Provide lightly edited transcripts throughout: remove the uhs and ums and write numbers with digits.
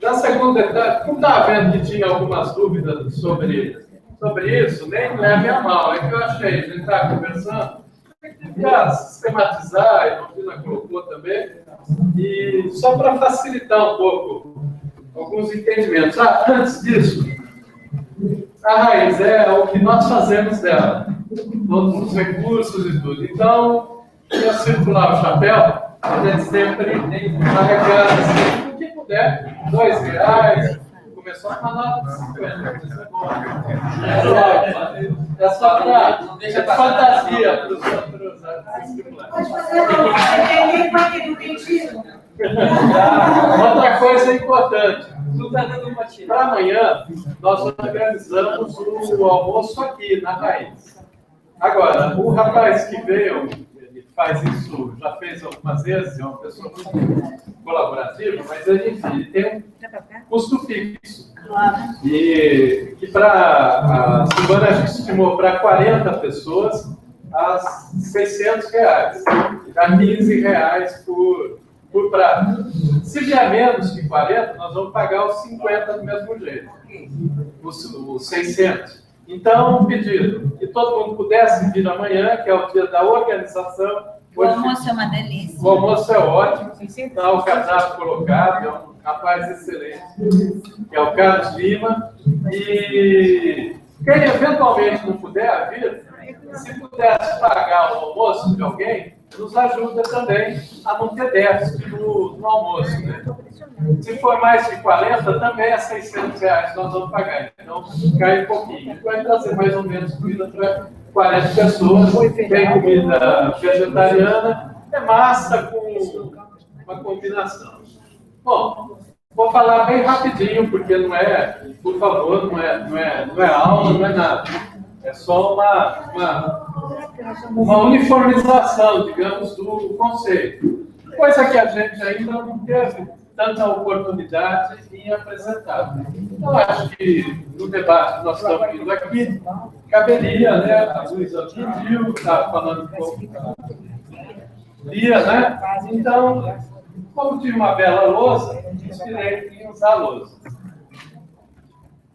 Na segunda etapa, como estava vendo que tinha algumas dúvidas sobre isso, nem leve a mal. É que eu achei, a gente estava conversando, tem que tentar sistematizar, e a Martina colocou também, e só para facilitar um pouco alguns entendimentos. Antes disso, a raiz é o que nós fazemos dela, todos os recursos e tudo. Então, ia circular o chapéu, a gente sempre tem que carregar assim, o que puder, R$2, começou a nota de 50. É só para fantasia para os outros circulares. Pode fazer ninguém vai ter do Outra coisa importante. Para amanhã, nós organizamos o almoço aqui na Raiz. Agora, o rapaz que veio, ele faz isso, já fez algumas vezes, é uma pessoa muito colaborativa, mas ele tem um custo fixo. E que para a Silvana a gente estimou para 40 pessoas a R$600, a R$15 por prato. Se vier menos que 40, nós vamos pagar os 50 do mesmo jeito, os 600. Então, pedido que todo mundo pudesse vir amanhã, que é o dia da organização. O almoço é uma delícia. O almoço é ótimo, está o cardápio colocado, é um rapaz excelente, que é o Carlos Lima. E quem eventualmente não puder vir, se pudesse pagar o almoço de alguém, nos ajuda também a não ter déficit no almoço. Né? Se for mais de 40, também é R$600 nós vamos pagar. Então, cai um pouquinho. Vai trazer mais ou menos comida para 40 pessoas. Tem comida vegetariana, é massa com uma combinação. Bom, vou falar bem rapidinho, porque não é, por favor, não é aula, não é nada. É só uma uniformização, digamos, do conceito. Coisa que a gente ainda não teve tanta oportunidade em apresentar. Então, acho que no debate que nós estamos vindo aqui, caberia, né? A Luísa pediu, está falando um pouco da Lia, né? Então, como tinha uma bela lousa, inspirei em usar a lousa.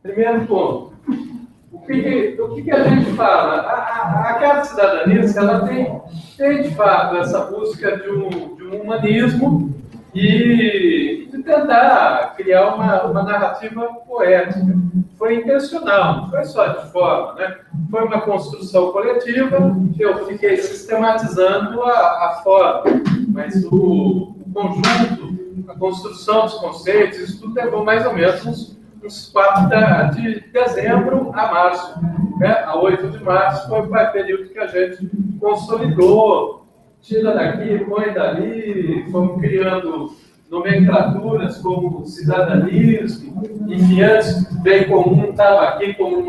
Primeiro ponto. O que a gente fala? A Carta de Cidadania, ela tem de fato essa busca de um humanismo e de tentar criar uma narrativa poética. Foi intencional, não foi só de forma, né? Foi uma construção coletiva, eu fiquei sistematizando a forma, mas o conjunto, a construção dos conceitos, isso tudo levou mais ou menos uns 4 de dezembro a março, né? A 8 de março foi o período que a gente consolidou, tira daqui, põe dali, fomos criando nomenclaturas como cidadanismo, enfim, antes bem comum estava aqui como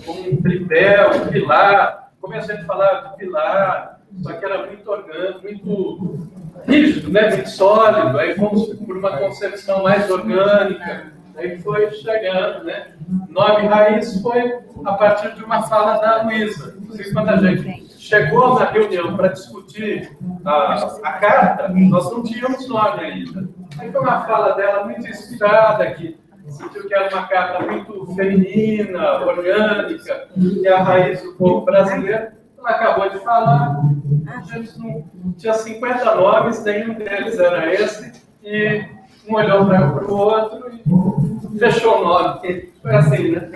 como um tripé, um pilar, comecei a falar de pilar, só que era muito orgânico, muito rígido, né? Muito sólido, aí fomos por uma concepção mais orgânica, aí foi chegando, né? Nome raiz foi a partir de uma fala da Luísa. Inclusive, quando a gente chegou na reunião para discutir a carta, nós não tínhamos nome ainda. Aí foi uma fala dela muito inspirada, que sentiu que era uma carta muito feminina, orgânica, e a raiz do povo brasileiro. Ela acabou de falar, a gente não tinha 50 nomes, nenhum deles era esse, e um olhou para o outro e fechou o nome. Foi assim, né?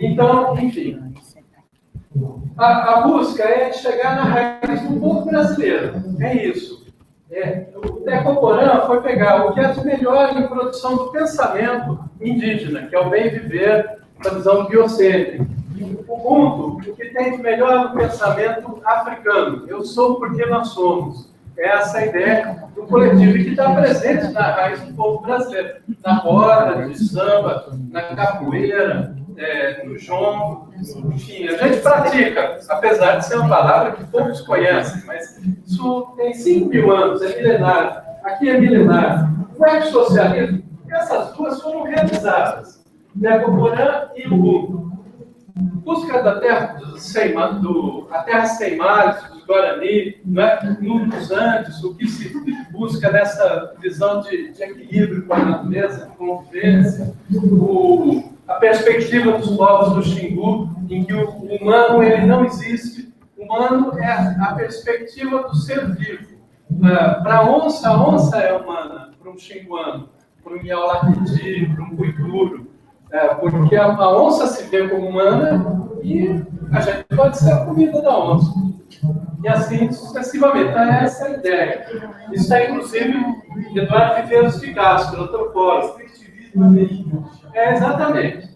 Então, enfim. A busca é chegar na raiz do povo brasileiro. É isso. O Decoporã foi pegar o que é de melhor em produção do pensamento indígena, que é o bem viver, a visão biocêntrica. O Ubuntu, o que tem de melhor no pensamento africano. Eu sou porque nós somos. É essa ideia do coletivo que está presente na raiz do povo brasileiro. Na roda, no samba, na capoeira, no jongo. Enfim, a gente pratica, apesar de ser uma palavra que poucos conhecem, mas isso tem 5.000 anos, é milenário. Aqui é milenário. O ecossocialismo, essas duas foram realizadas. Decoporã e Ubuntu. busca da terra a terra sem mares, dos Guarani, né? Nos Andes, o que se busca nessa visão de equilíbrio com a natureza, de convivência, a perspectiva dos povos do Xingu, em que o humano ele não existe. O humano é a perspectiva do ser vivo. Para a onça é humana, para um xinguano, para um Yaulapiti, para um Cuituro, porque a onça se vê como humana e a gente pode ser a comida da onça. E assim sucessivamente. Então, essa é a ideia. Isso é, inclusive, Eduardo Viveiros de Castro, antropólogo. Exatamente.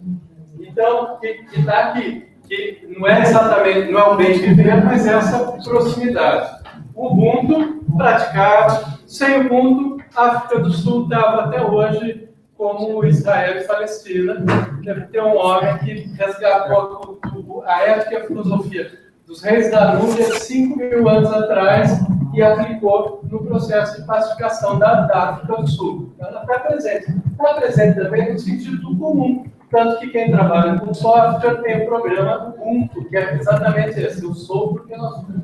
Então, que está aqui, que não é exatamente, não é o bem viver, mas é essa proximidade. O Ubuntu praticava, sem o Ubuntu, a África do Sul estava até hoje como Israel e Palestina. Deve ter um homem que resgatou a ética e a filosofia dos reis da Núbia de 5.000 anos atrás e aplicou no processo de pacificação da África do Sul. Ela está presente. Está presente também no sentido do comum. Tanto que quem trabalha com software tem o programa Ubuntu, que é exatamente esse. Eu sou porque nós somos.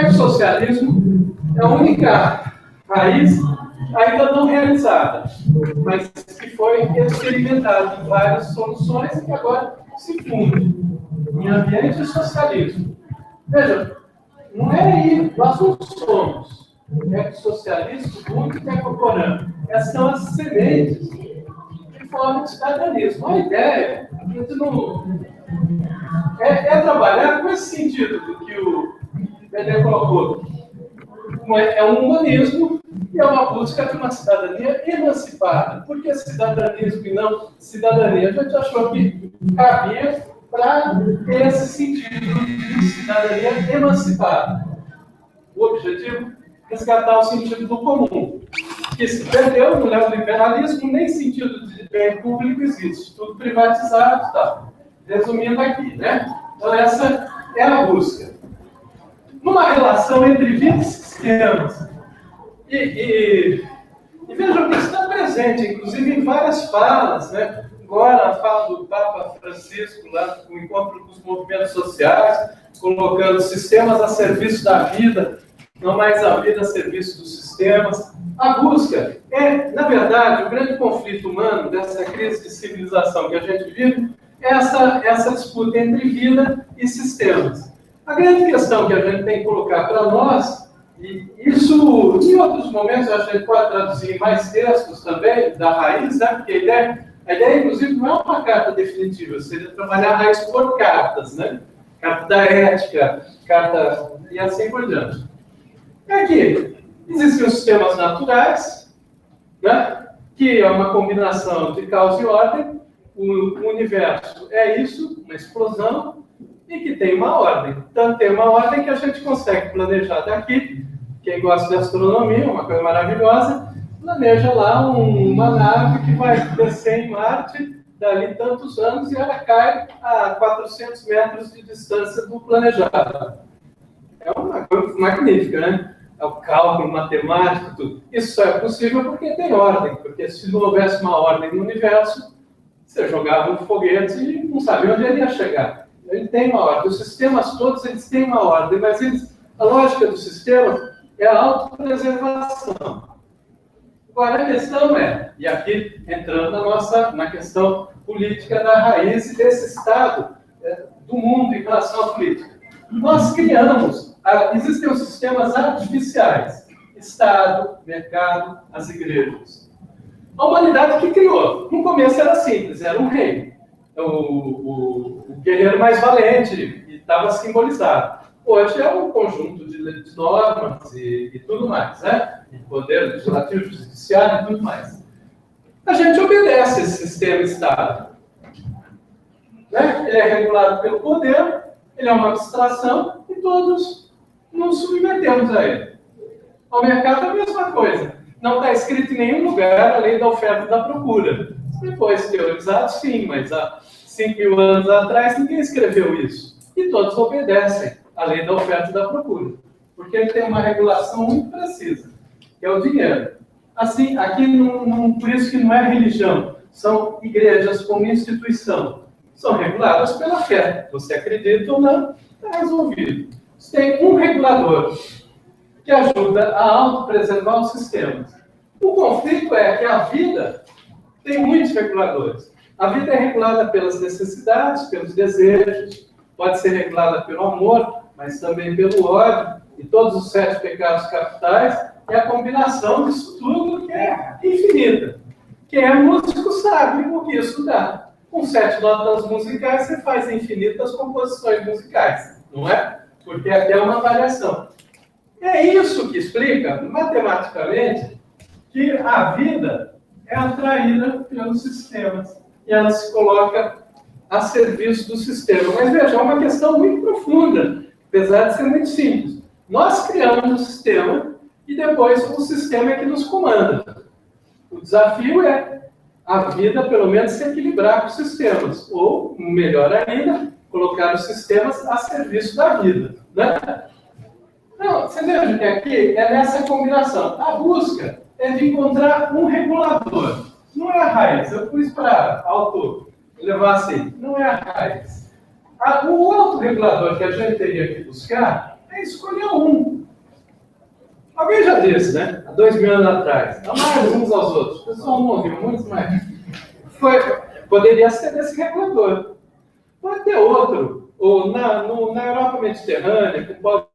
O socialismo é a única raiz ainda não realizada, mas que foi experimentada em várias soluções e que agora se funde em ambiente de socialismo. Veja, não é aí, nós não somos socialismo, Ubuntu e Tecoporã. Essas são as sementes que formam o cidadalismo. A ideia é trabalhar com esse sentido do que o Bedê colocou. É um humanismo e é uma busca de uma cidadania emancipada. Por que cidadaniasmo e não cidadania? A gente achou que cabia para ter esse sentido de cidadania emancipada. O objetivo é resgatar o sentido do comum, que se perdeu no neoliberalismo, nem sentido de bem público existe, tudo privatizado e tal. Resumindo aqui, né? Então essa é a busca. Numa relação entre vidas e sistemas. E vejam que isso está presente, inclusive em várias falas, né? Agora a fala do Papa Francisco, lá no encontro dos movimentos sociais, colocando sistemas a serviço da vida, não mais a vida a serviço dos sistemas. A busca é, na verdade, o grande conflito humano dessa crise de civilização que a gente vive, é essa disputa entre vida e sistemas. A grande questão que a gente tem que colocar para nós, e isso em outros momentos a gente pode traduzir em mais textos também, da raiz, né? Porque a ideia, inclusive, não é uma carta definitiva, seria trabalhar a raiz por cartas, né? Carta da ética, carta e assim por diante. Aqui, existem os sistemas naturais, né? Que é uma combinação de causa e ordem. O universo é isso, uma explosão, e que tem uma ordem. Tanto tem uma ordem que a gente consegue planejar daqui. Quem gosta de astronomia, uma coisa maravilhosa, planeja lá uma nave que vai descer em Marte dali tantos anos e ela cai a 400 metros de distância do planejado. É uma coisa magnífica, né? É o cálculo matemático, tudo. Isso só é possível porque tem ordem, porque se não houvesse uma ordem no universo, você jogava um foguete e não sabia onde ele ia chegar. Ele tem uma ordem. Os sistemas todos eles têm uma ordem, mas a lógica do sistema é a autopreservação. Agora a questão é, e aqui entrando na questão política da raiz desse estado do mundo em relação à política. Nós criamos, existem os sistemas artificiais, Estado, mercado, as igrejas. A humanidade que criou. No começo era simples, era um rei. O guerreiro mais valente, e estava simbolizado. Hoje é um conjunto de normas e tudo mais, né? E poder legislativo, judiciário e tudo mais. A gente obedece esse sistema Estado. Né? Ele é regulado pelo poder, ele é uma abstração e todos nos submetemos a ele. Ao mercado é a mesma coisa. Não está escrito em nenhum lugar a lei da oferta e da procura. Depois teorizado, sim, mas há 5.000 anos atrás ninguém escreveu isso. E todos obedecem à lei da oferta e da procura. Porque ele tem uma regulação muito precisa, que é o dinheiro. Assim, aqui, por isso que não é religião, são igrejas como instituição. são reguladas pela fé. Você acredita ou não, está resolvido. Você tem um regulador que ajuda a autopreservar os sistemas. O conflito é que a vida tem muitos reguladores. A vida é regulada pelas necessidades, pelos desejos, pode ser regulada pelo amor, mas também pelo ódio, e todos os 7 pecados capitais, é a combinação disso tudo que é infinita. Quem é músico sabe o que isso dá. Com 7 notas musicais, você faz infinitas composições musicais, não é? Porque aqui é uma variação. É isso que explica, matematicamente, que a vida é atraída pelos sistemas. E ela se coloca a serviço do sistema. Mas veja, é uma questão muito profunda, apesar de ser muito simples. Nós criamos o sistema e depois o sistema é que nos comanda. O desafio é a vida, pelo menos, se equilibrar com os sistemas. Ou, melhor ainda, colocar os sistemas a serviço da vida. Né? Não, você veja que aqui é nessa combinação. A busca é de encontrar um regulador. Não é a raiz. Eu pus para levar assim. Não é a raiz. O autorregulador que a gente teria que buscar é escolher um. Alguém já disse, né? Há 2000 anos atrás. Amar uns aos outros. O pessoal não ouviu, muitos mais. Poderia ser desse regulador. Pode ter outro. Ou na Europa Mediterrânea, com Paulo.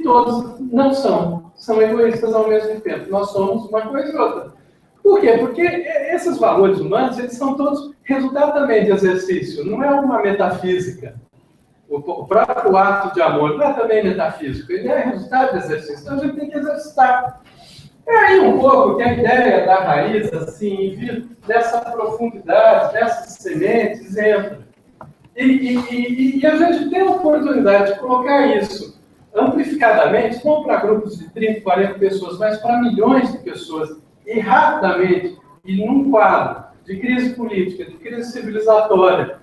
Todos não são egoístas ao mesmo tempo. Nós somos uma coisa e outra. Por quê? Porque esses valores humanos, eles são todos resultado também de exercício, não é uma metafísica. O próprio ato de amor não é também metafísico, ele é resultado de exercício, então a gente tem que exercitar. É aí um pouco que a ideia da raiz, assim, dessa profundidade, dessas sementes, entra. E a gente tem a oportunidade de colocar isso amplificadamente, não para grupos de 30, 40 pessoas, mas para milhões de pessoas, e rapidamente, e num quadro de crise política, de crise civilizatória,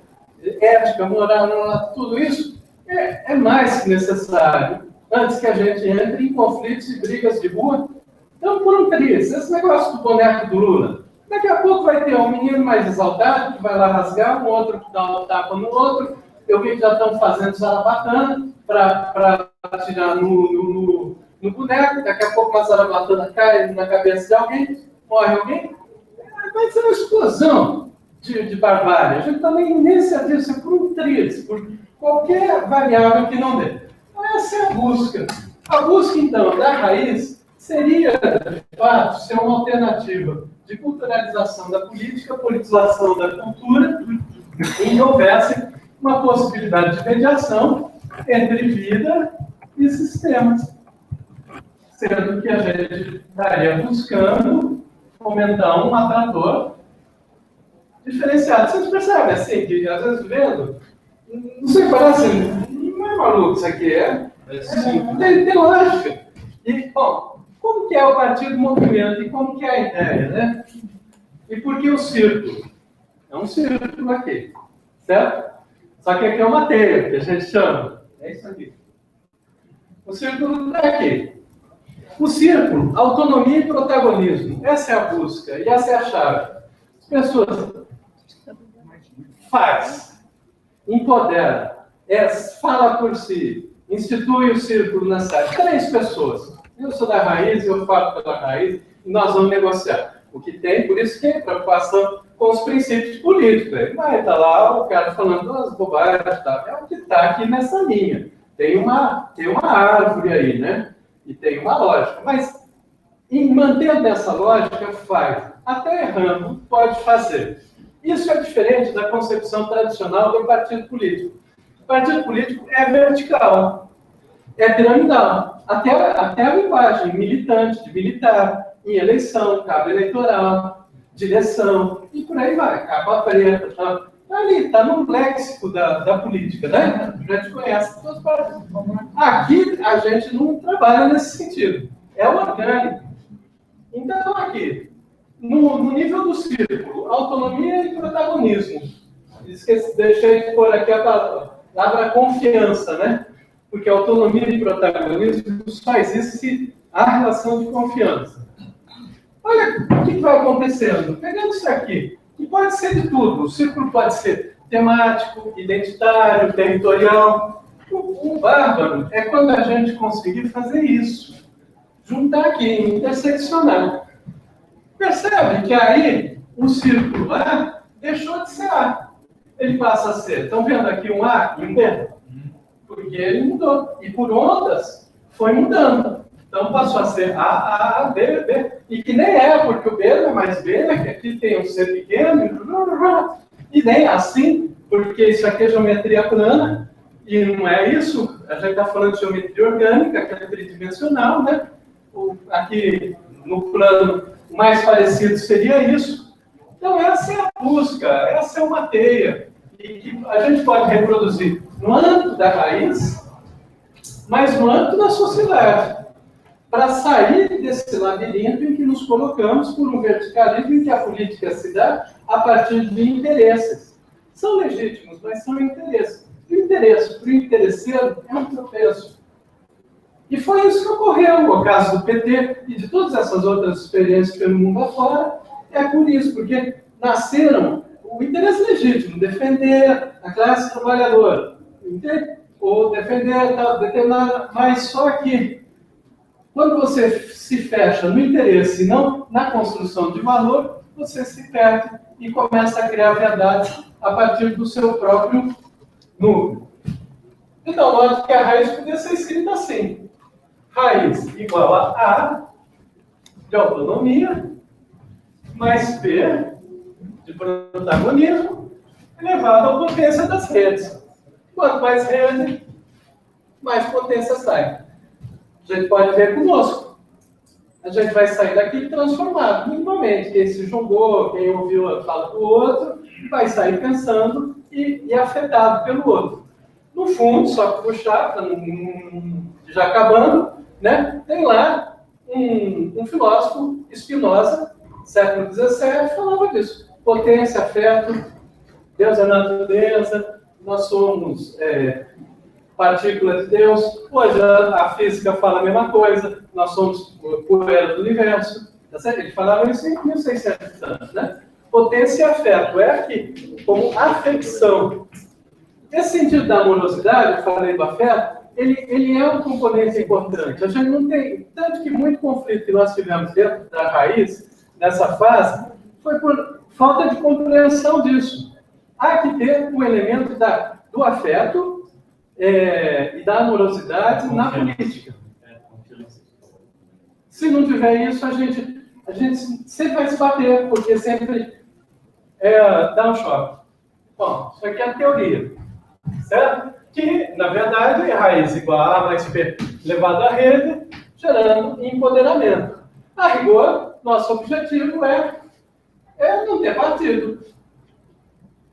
ética, moral, tudo isso é mais que necessário. Antes que a gente entre em conflitos e brigas de rua, então, por um triz, esse negócio do boneco do Lula, daqui a pouco vai ter um menino mais exaltado que vai lá rasgar, um outro que dá uma tapa no outro. Eu vi que já estão fazendo zarabatana para atirar no boneco. Daqui a pouco uma zarabatana cai na cabeça de alguém, morre alguém. Vai ser uma explosão de barbárie. A gente está na iminência disso por um triz, por qualquer variável que não dê. Então, essa é a busca. A busca, então, da raiz seria, de fato, ser uma alternativa de culturalização da política, politização da cultura, e houvesse uma possibilidade de mediação entre vida e sistemas. Sendo que a gente estaria buscando fomentar um atrator diferenciado. Vocês percebem, assim, que às vezes vendo, não sei, parece, não é maluco isso aqui, tem lógica. E, bom, como que é o partido movimento e como que é a ideia, né? E por que o círculo? É um círculo aqui, certo? Só que aqui é uma teia, que a gente chama. É isso aqui. O círculo está aqui. O círculo, autonomia e protagonismo. Essa é a busca e essa é a chave. As pessoas faz, empodera, fala por si, institui o círculo na cidade. 3 pessoas. Eu sou da raiz, eu falo pela raiz, e nós vamos negociar. O que tem, por isso que é preocupação com os princípios políticos. Vai estar lá o cara falando as bobagens, tá? É o que está aqui nessa linha. Tem uma árvore aí, né? E tem uma lógica. Mas, mantendo essa lógica, faz. Até errando, pode fazer. Isso é diferente da concepção tradicional do partido político. O partido político é vertical, é piramidal. Até a linguagem militante, de militar, em eleição, cabo eleitoral, direção, e por aí vai, capa preta, tá? Ali, está no léxico da política, né? A gente conhece todas as partes. Aqui, a gente não trabalha nesse sentido. É orgânico. Então, aqui, no nível do círculo, autonomia e protagonismo. Deixei de pôr aqui a palavra confiança, né? Porque autonomia e protagonismo só existe se há relação de confiança. Olha o que vai acontecendo. Pegando isso aqui, que pode ser de tudo. O círculo pode ser temático, identitário, territorial. O bárbaro é quando a gente conseguir fazer isso. Juntar aqui, interseccionar. Percebe que aí o círculo A deixou de ser A. Ele passa a ser, estão vendo aqui um A e um B? Porque ele mudou. E por ondas foi mudando. Então passou a ser A, B, B. E que nem é, porque o B não é mais B, né? Que aqui tem um C pequeno, e nem assim, porque isso aqui é geometria plana, e não é isso. A gente está falando de geometria orgânica, que é tridimensional, né? Aqui no plano mais parecido seria isso. Então essa é a busca, essa é uma teia. E que a gente pode reproduzir no âmbito da raiz, mas no âmbito da sociedade. Para sair desse labirinto em que nos colocamos por um verticalismo em que a política se dá a partir de interesses. São legítimos, mas são interesses. O interesse para o interesseiro é um tropeço. E foi isso que ocorreu no caso do PT e de todas essas outras experiências pelo mundo afora. É por isso, porque nasceram o interesse legítimo, defender a classe trabalhadora, entende? Ou defender determinada, mas só que quando você se fecha no interesse e não na construção de valor, você se perde e começa a criar verdades a partir do seu próprio núcleo. Então, note que a raiz podia ser escrita assim. Raiz igual a A de autonomia, mais P de protagonismo, elevado à potência das redes. Quanto mais rede, mais potência sai. A gente pode ver conosco. a gente vai sair daqui transformado. Minimamente, quem se jogou, quem ouviu a fala do outro, vai sair pensando e afetado pelo outro. No fundo, só para puxar, já acabando, né, tem lá um filósofo, Spinoza, século XVII, falava disso. Potência, afeto, Deus é natureza, nós somos partícula de Deus. Hoje a física fala a mesma coisa, nós somos poeira do universo. Ele falava isso em 1600 anos, né? Potência e afeto é aqui, como afecção. Esse sentido da amorosidade, eu falei do afeto, ele é um componente importante. A gente não tem, tanto que muito conflito que nós tivemos dentro da raiz, nessa fase, foi por falta de compreensão disso. Há que ter um elemento do afeto e da amorosidade na política. Se não tiver isso, a gente sempre vai se bater, porque sempre dá um choque. Bom, isso aqui é a teoria, certo? Que, na verdade, é raiz igual a A mais B elevado à rede, gerando empoderamento. A rigor, nosso objetivo é não ter partido.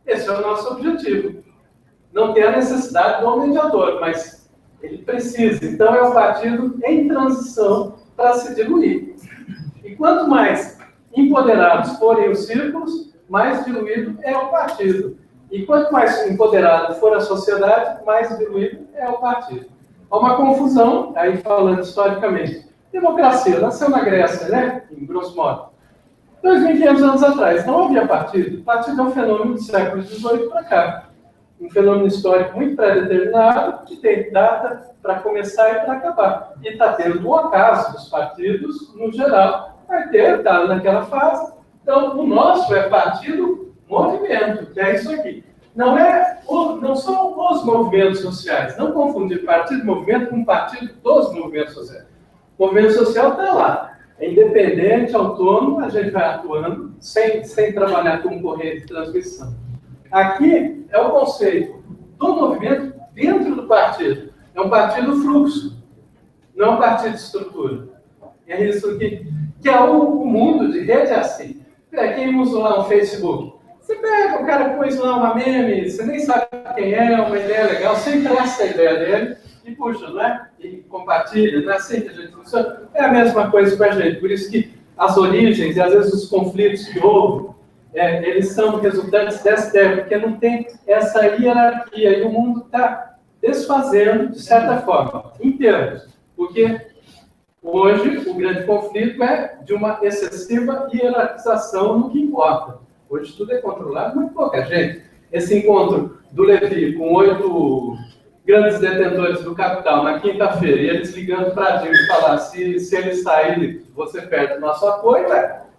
Esse é o nosso objetivo. Não ter a necessidade do mediador, mas ele precisa. Então, é um partido em transição para se diluir. E quanto mais empoderados forem os círculos, mais diluído é o partido. E quanto mais empoderado for a sociedade, mais diluído é o partido. Há uma confusão, aí falando historicamente. Democracia nasceu na Grécia, né? Em grosso modo. 2.500 anos atrás, não havia partido. Partido é um fenômeno do século XVIII para cá. Um fenômeno histórico muito pré-determinado, que tem data para começar e para acabar. E está tendo o acaso dos partidos, no geral, vai ter dado naquela fase. Então, o nosso é partido movimento, que é isso aqui. Não são os movimentos sociais. Não confundir partido e movimento com partido dos movimentos sociais. O movimento social está lá. É independente, autônomo, a gente vai atuando sem trabalhar com corrente de transmissão. Aqui é o conceito do movimento dentro do partido. É um partido fluxo, não é um partido de estrutura. É isso aqui, que é o mundo de rede assim. Quem usa lá no Facebook? Você pega, o cara pôs lá uma meme, você nem sabe quem é, uma ideia legal, você empresta a ideia dele e puxa, não é? E compartilha, não é assim que a gente funciona? É a mesma coisa com a gente, por isso que as origens e às vezes os conflitos que houve, eles são resultantes dessa ideia, porque não tem essa hierarquia e o mundo está desfazendo, de certa forma, em termos, porque hoje o grande conflito é de uma excessiva hierarquização no que importa. Hoje tudo é controlado, muito pouca gente. Esse encontro do Levi com 8 grandes detentores do capital na quinta-feira, e eles ligando para a gente falar se ele sair, você perde o nosso apoio,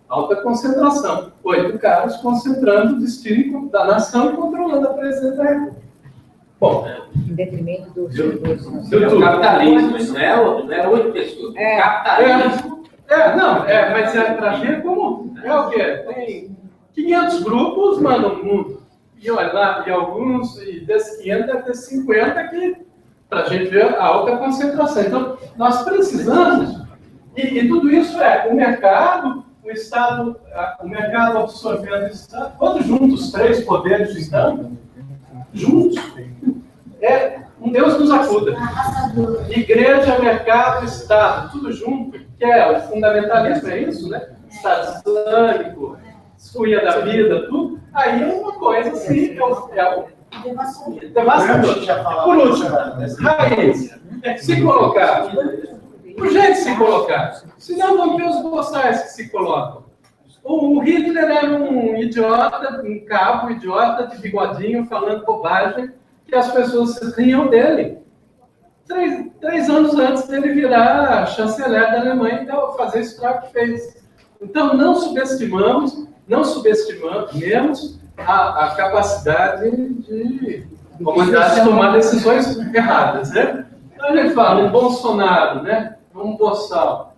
alta concentração. 8 caras concentrando o destino da nação e controlando a presidência da República. Bom, em detrimento do capitalismo, isso não é 8 pessoas. Capitalismo. Mas é para ver como é o quê? Tem 500 grupos, mano, no mundo. E olha lá, e alguns, e desses 500 deve ter 50 que, para a gente ver a alta concentração. Então, nós precisamos, e tudo isso o mercado, o Estado, o mercado absorvendo o Estado, todos juntos, os 3 poderes do Estado, juntos, um Deus nos acuda. Igreja, mercado, Estado, tudo junto, que é o fundamentalismo, é isso, né? Estado Islâmico, escolha da vida, tudo, aí é uma coisa assim, devastador. Por último, raiz, se colocar, o jeito de se colocar, senão vão ter os boçais que se colocam. O Hitler era um idiota, um cabo idiota de bigodinho, falando bobagem, que as pessoas se riam dele. 3 anos antes dele virar chanceler da Alemanha e fazer isso que fez. Então, não subestimamos a capacidade de humanidade tomar decisões erradas, né? Então, a gente fala, um Bolsonaro, né? Um Boçal.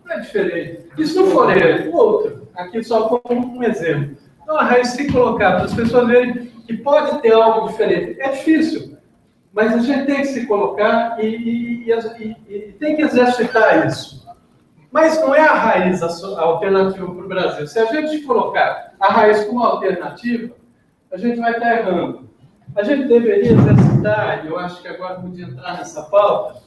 Não é diferente. E se não for ele, o outro. Aqui só como um exemplo. Então, a raiz se colocar para as pessoas verem que pode ter algo diferente. É difícil, mas a gente tem que se colocar e tem que exercitar isso. Mas não é a raiz a alternativa para o Brasil. Se a gente colocar a raiz como alternativa, a gente vai estar errando. A gente deveria exercitar, e eu acho que agora podia entrar nessa pauta,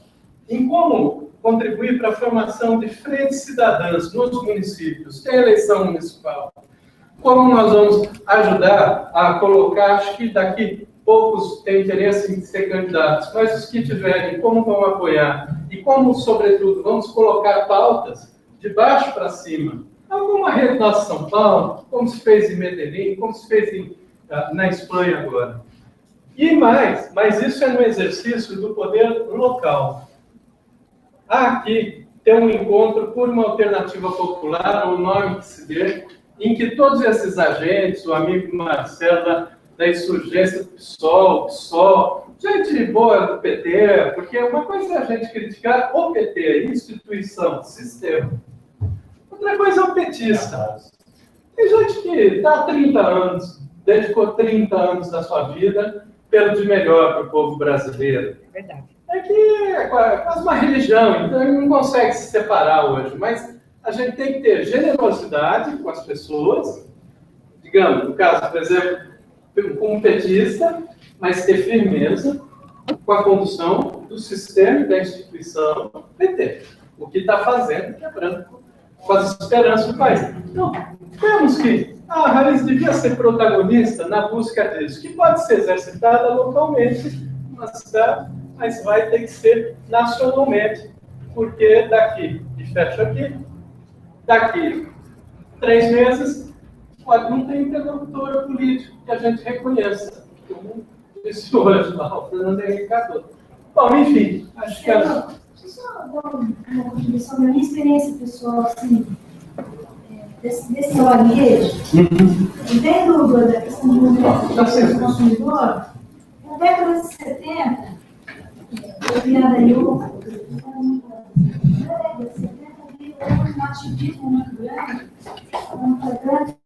em como contribuir para a formação de frentes cidadãs nos municípios. Tem eleição municipal. Como nós vamos ajudar a colocar, acho que daqui poucos têm interesse em ser candidatos, mas os que tiverem, como vão apoiar? E como, sobretudo, vamos colocar pautas de baixo para cima? Alguma rede nossa São Paulo, como se fez em Medellín, como se fez na Espanha agora. E mais, mas isso é no exercício do poder local. Aqui tem um encontro por uma alternativa popular, o nome que se dê, em que todos esses agentes, o amigo Marcelo da insurgência do PSOL, gente boa do PT, porque uma coisa é a gente criticar o PT, instituição, sistema. Outra coisa é o petista. Tem gente que está há 30 anos, dedicou 30 anos da sua vida pelo de melhor para o povo brasileiro. É verdade. É que é quase uma religião, então ele não consegue se separar hoje, mas a gente tem que ter generosidade com as pessoas, digamos, no caso, por exemplo, como petista, mas ter firmeza com a condução do sistema e da instituição PT. O que está fazendo, quebrando com as esperanças do país. Então, temos que a raiz devia ser protagonista na busca disso, que pode ser exercitada localmente, numa cidade, mas vai ter que ser nacionalmente, porque daqui, e fecha aqui, daqui 3 meses, pode não ter interlocutor político que a gente reconheça, como disse hoje lá, o Fernando Henrique Cardoso. Bom, enfim, acho que... Deixa eu só dar uma contribuição da minha experiência pessoal, assim, desse varejo, dentro da questão do movimento do consumidor, na década de 70, eu criada eu, na década de 70, havia um ativismo muito grande, uma grande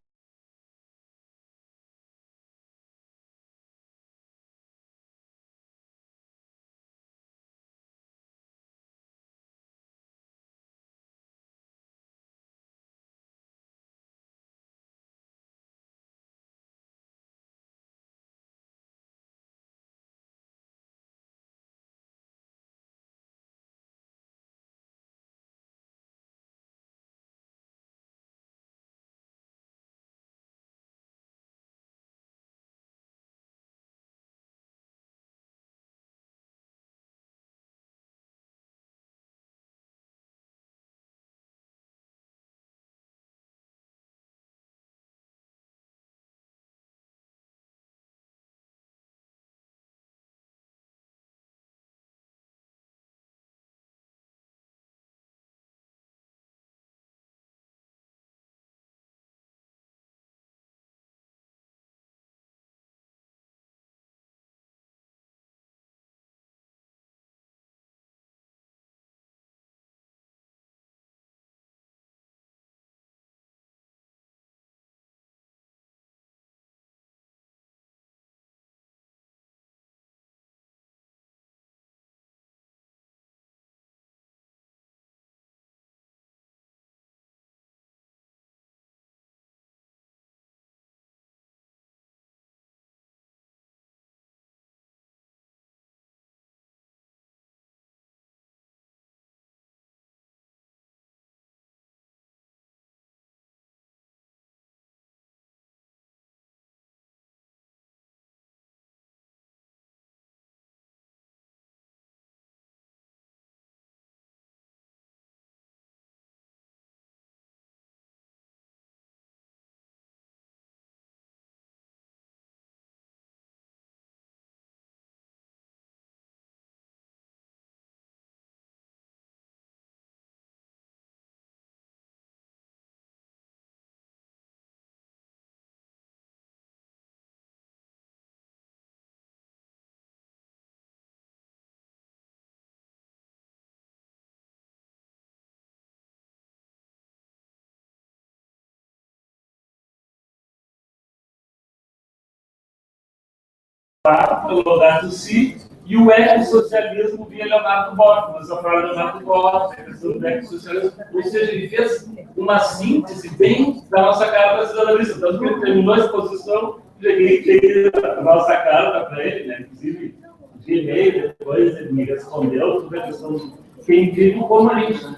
pelo Laudato Si, E o ecossocialismo via Leonardo Boff, mas a própria Leonardo Boff, a questão do ecossocialismo, ou seja, ele fez uma síntese bem da nossa carta cidadalista, tanto que ele terminou a exposição, peguei a nossa carta para ele, né? Inclusive, de e-mail, depois ele me respondeu sobre a questão de quem vive como a gente, né?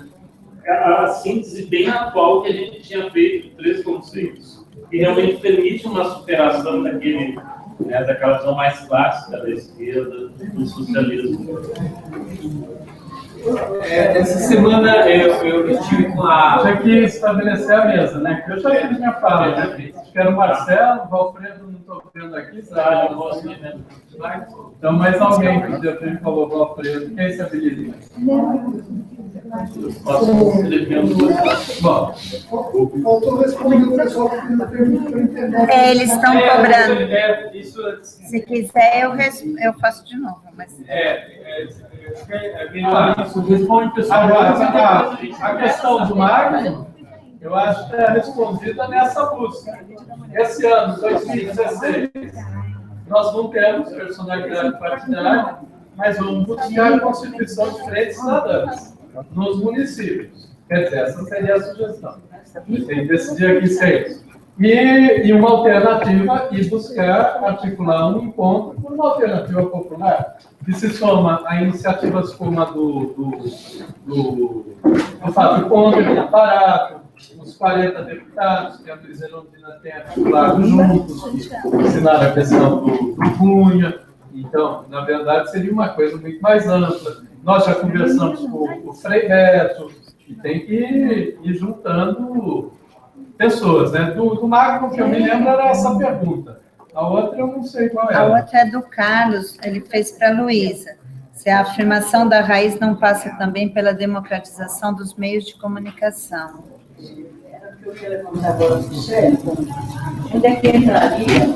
A síntese bem atual que a gente tinha feito, 3 conceitos, que realmente permite uma superação daquele, né, daquela visão mais clássica da esquerda, do socialismo. Essa semana eu estive com a... Tinha que estabelecer a mesa, né? Eu já tinha falado, né? Acho que era o Marcelo, o Valfredo, não estou vendo aqui, sabe? Então, mais alguém que já falou Valfredo, quem se habilita? Bom. Faltou responder o pessoal que não perguntou pela internet. Eles estão cobrando. Se quiser, eu faço de novo. Mas... Responde, pessoal. A questão do Magno, eu acho que é respondida nessa busca. Esse ano, 2016, nós não temos personalidade partidária, mas vamos buscar a constituição de frentes cidadãs nos municípios. Quer dizer, essa seria a sugestão. Tem que decidir aqui seis. E uma alternativa, e buscar articular um encontro por uma alternativa popular, que se soma a iniciativas como a do Fábio Conde, do aparato, os 40 deputados que a Luiz Erundina tem articulado juntos, que ensinaram a questão do Cunha. Então, na verdade, seria uma coisa muito mais ampla. Nós já conversamos com o Frei Beto, e tem que ir juntando pessoas, né? Do Magno, que eu me lembro, era essa pergunta. A outra eu não sei qual é. A outra é do Carlos, ele fez para a Luísa. Se a afirmação da raiz não passa também pela democratização dos meios de comunicação. Era o que eu ia levantar agora do certo. Onde é que entraria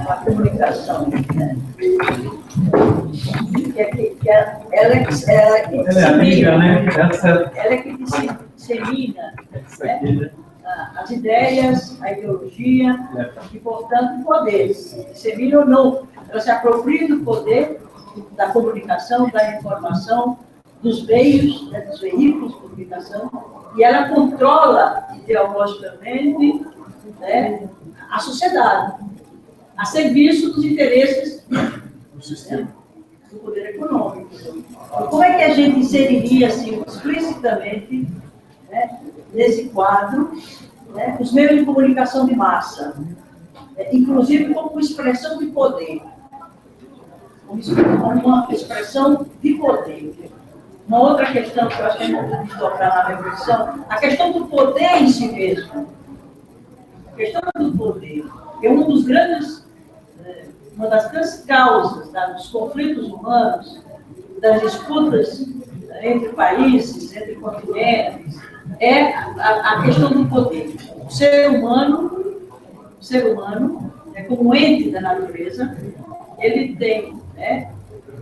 a comunicação? Né? Ela é amiga, né? Ela é que dissemina, né? As ideias, a ideologia e, portanto, o poder. Dissemina ou não. Ela se apropria do poder da comunicação, da informação, dos meios, né, dos veículos de comunicação, e ela controla ideologicamente, né, a sociedade, a serviço dos interesses do sistema, do poder econômico. Então, como é que a gente inseriria assim, explicitamente, né, nesse quadro, né, os meios de comunicação de massa, inclusive como expressão de poder? Uma expressão de poder. Uma outra questão que eu acho que é importante tocar na reflexão, a questão do poder em si mesmo. A questão do poder é uma das grandes causas dos conflitos humanos, das disputas entre países, entre continentes, é a questão do poder. O ser humano, como ente da natureza, ele tem, né,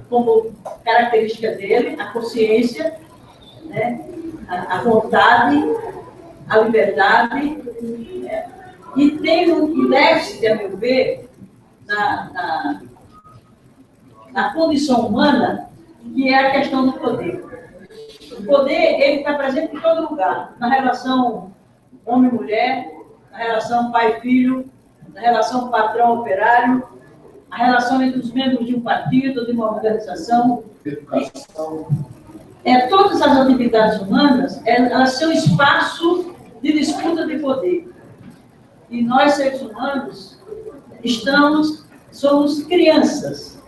como característica dele a consciência, né, a vontade, a liberdade, né, e tem um déficit, a meu ver, na condição humana, que é a questão do poder. O poder, ele está presente em todo lugar, na relação homem-mulher, na relação pai-filho, na relação patrão-operário, a relação entre os membros de um partido, de uma organização. Todas as atividades humanas, elas são espaço de disputa de poder. E nós, seres humanos, somos crianças,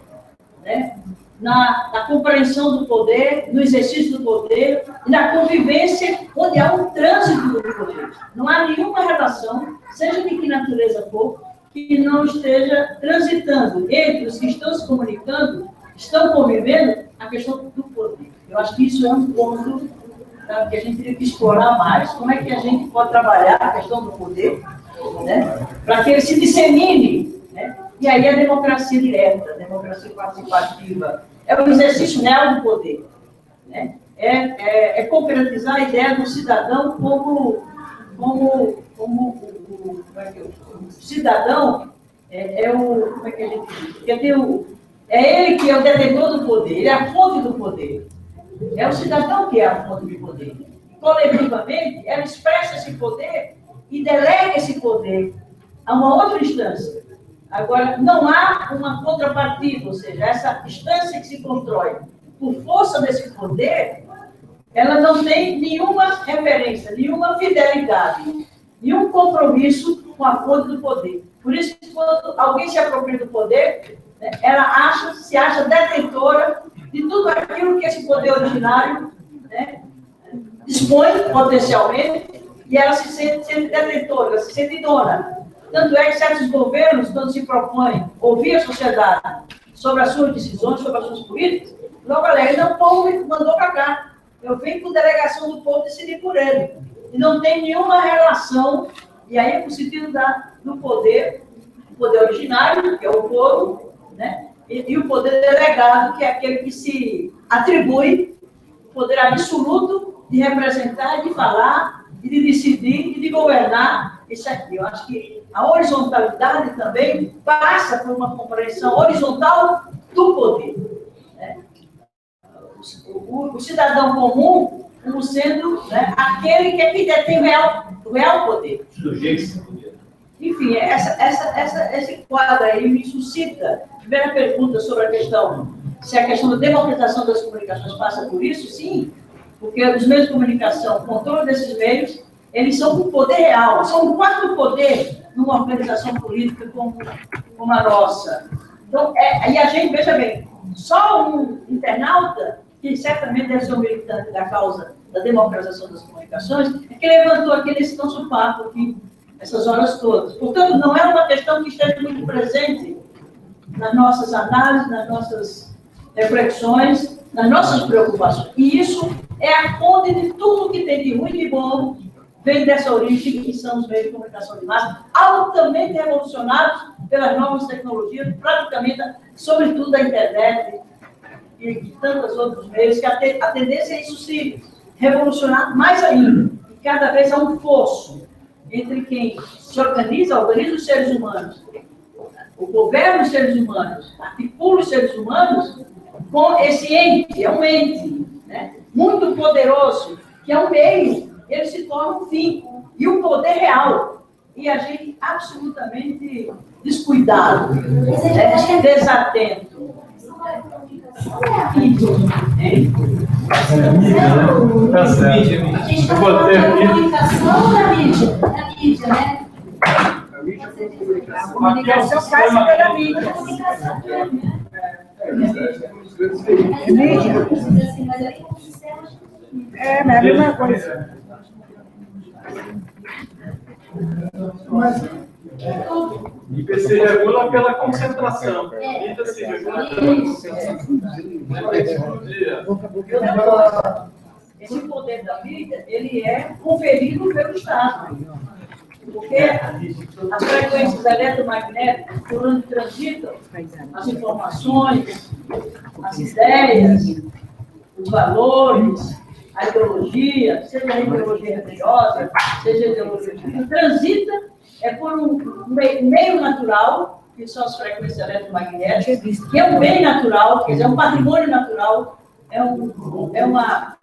né? Na compreensão do poder, no exercício do poder e na convivência onde há um trânsito do poder. Não há nenhuma relação, seja de que natureza for, que não esteja transitando entre os que estão se comunicando, estão convivendo, a questão do poder. Eu acho que isso é um ponto que a gente teria que explorar mais. Como é que a gente pode trabalhar a questão do poder, né, para que ele se dissemine, né? E aí a democracia direta, a democracia participativa, é o exercício real do poder, né? É concretizar a ideia do cidadão como cidadão, como é que a gente diz? Porque É ele que é o detentor do poder, ele é a fonte do poder. É o cidadão que é a fonte do poder. Coletivamente, ela expressa esse poder e delega esse poder a uma outra instância. Agora, não há uma contrapartida, ou seja, essa instância que se constrói por força desse poder, ela não tem nenhuma referência, nenhuma fidelidade, nenhum compromisso com a fonte do poder. Por isso, quando alguém se apropria do poder, ela se acha detentora de tudo aquilo que esse poder originário, né, dispõe potencialmente, e ela se sente detentora, ela se sente dona. Tanto é que certos governos, quando se propõem ouvir a sociedade sobre as suas decisões, sobre as suas políticas, logo alegam, não, o povo me mandou para cá. Eu venho com delegação do povo decidir por ele. E não tem nenhuma relação, e aí é com o sentido do poder, o poder originário, que é o povo, né? E o poder delegado, que é aquele que se atribui o poder absoluto de representar, de falar, e de decidir, e de governar isso aqui. Eu acho que a horizontalidade também passa por uma compreensão horizontal do poder. Né? O cidadão comum como sendo, né, aquele que detém o real poder. Enfim, esse quadro aí me suscita. Primeira pergunta sobre a questão, se a questão da democratização das comunicações passa por isso, sim, porque os meios de comunicação, o controle desses meios, eles são um poder real, são um quarto poder numa organização política como a nossa. Então, e a gente, veja bem, só um internauta, que certamente deve ser um militante da causa da democratização das comunicações, é que levantou aqui nesse nosso papo aqui, essas horas todas. Portanto, não é uma questão que esteja muito presente nas nossas análises, nas nossas reflexões, nas nossas preocupações. E isso é a fonte de tudo que tem de ruim e de bom, vem dessa origem, que são os meios de comunicação de massa, altamente revolucionados pelas novas tecnologias, praticamente, sobretudo a internet e tantos outros meios, que a tendência é isso se revolucionar mais ainda. E cada vez há um fosso entre quem se organiza os seres humanos, o governo dos seres humanos, articula os seres humanos, com esse ente, é um ente, né, muito poderoso, que é um meio, ele se torna um fim, e o poder real, e a gente absolutamente descuidado, desatento. A gente está falando da comunicação ou da mídia? Da mídia, né? A comunicação passa pela mídia. É a mesma coisa. Mídia se regula pela concentração. Mídia se regula pela concentração. Esse poder da mídia, ele é conferido pelo Estado. Porque as frequências eletromagnéticas, por onde transitam as informações, as ideias, os valores, a ideologia, seja a ideologia religiosa, seja a ideologia política, transita por um meio natural, que são as frequências eletromagnéticas, que é um bem natural, quer dizer, é um patrimônio natural, é uma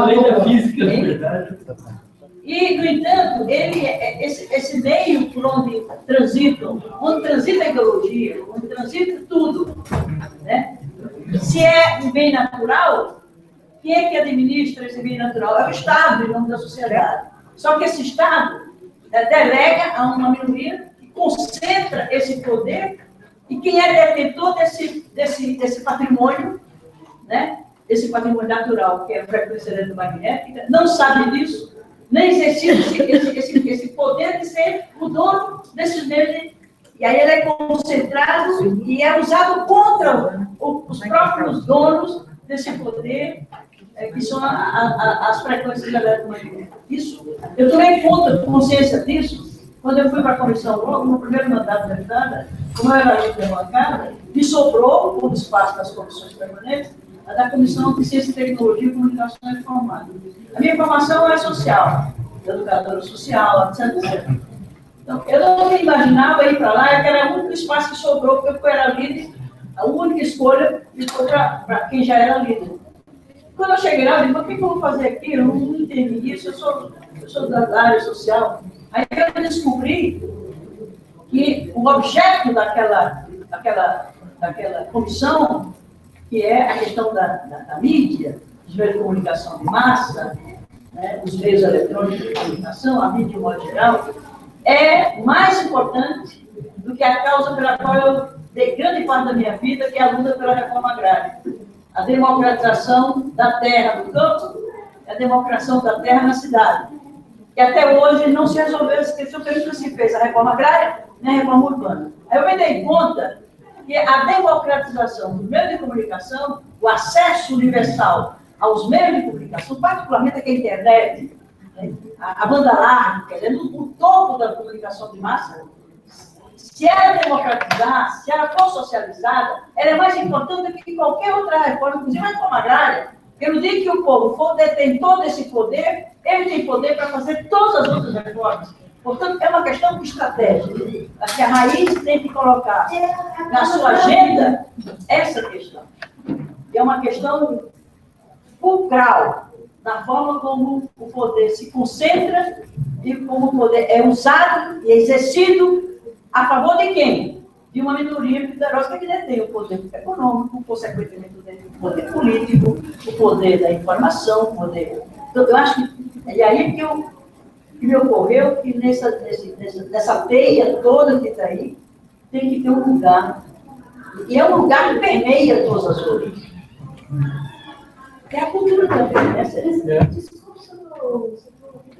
lei da física, na verdade. E, no entanto, esse meio por onde transita a ideologia, onde transita tudo, né? Se é um bem natural, quem é que administra esse bem natural? É o Estado, em nome da sociedade. Só que esse Estado delega a uma minoria que concentra esse poder, e quem é detentor desse patrimônio, né? Esse patrimônio natural, que é a frequência eletromagnética, não sabe disso, nem exercita esse poder de ser o dono desses meios. E aí ele é concentrado e é usado contra os próprios donos desse poder, que são as frequências eletromagnéticas. Isso, eu tomei consciência disso quando eu fui para a comissão, logo no primeiro mandato da deputada, como eu era líder da bancada, me sobrou o espaço das comissões permanentes, da Comissão de Ciência, Tecnologia, Comunicação e Informática. A minha formação é social, educadora social, etc. Então, eu não me imaginava ir para lá, que era o único espaço que sobrou, porque eu era líder A única escolha foi para quem já era líder. Quando eu cheguei lá, eu disse, o que eu vou fazer aqui? Eu não entendi isso, eu sou da área social. Aí eu descobri que o objeto daquela comissão, que é a questão da mídia, os meios de comunicação de massa, né, os meios eletrônicos de comunicação, a mídia de modo geral, é mais importante do que a causa pela qual eu dei grande parte da minha vida, que é a luta pela reforma agrária. A democratização da terra do campo, a democratização da terra na cidade. E até hoje não se resolveu essa questão, porque nunca se fez a reforma agrária nem a reforma urbana. Aí eu me dei conta que a democratização do meio de comunicação, o acesso universal aos meios de comunicação, particularmente aqui a internet, né, a banda larga, quer dizer, no topo da comunicação de massa, se ela democratizar, se ela for socializada, ela é mais importante do que qualquer outra reforma, inclusive a reforma agrária. Porque no dia que o povo for detentor desse poder, ele tem poder para fazer todas as outras reformas. Portanto, é uma questão de estratégia. Que a raiz tem que colocar na sua agenda essa questão. É uma questão fulcral da forma como o poder se concentra e como o poder é usado e exercido a favor de quem? De uma minoria poderosa que detém o poder econômico, consequentemente o poder político, o poder da informação, o poder... Então, eu acho que... E aí que me ocorreu que nessa teia toda que está aí, tem que ter um lugar. E é um lugar que permeia todas as origens. É a cultura também, né? Desculpa se eu estou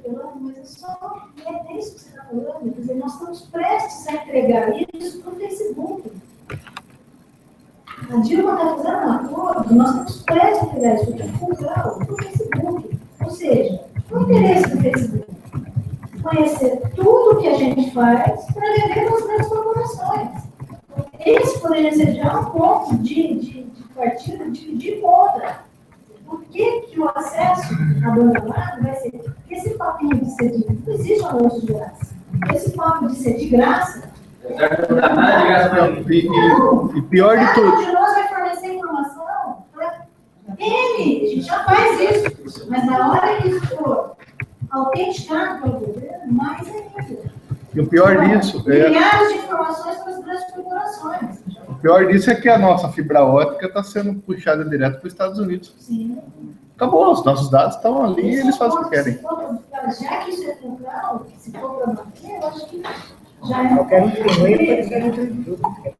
falando, mas é isso que você está falando. Quer dizer, nós estamos prestes a entregar isso para o Facebook. A Dilma está fazendo um acordo, nós estamos prestes a entregar isso para o Facebook. Ou seja, o interesse do Facebook conhecer tudo que a gente faz para vender nas grandes corporações. Esse poderia ser já um ponto de partida de contra. Por que o acesso à banda larga vai ser... Esse papinho de ser de... Não existe almoço de graça. Esse papo de ser de graça... Não dá nada de graça para não. E pior de tudo... Cada um de nós vai fornecer informação para ele. A gente já faz isso. Mas na hora que isso for autenticado pelo governo, mais ainda. E o pior disso é... Milhares de informações para as grandes corporações. O pior disso é que a nossa fibra ótica está sendo puxada direto para os Estados Unidos. Sim. Acabou, os nossos dados estão ali e eles fazem o que querem. Já que isso é central, se for para manter, eu acho que já é... Eu quero primeiro, eu quero tudo.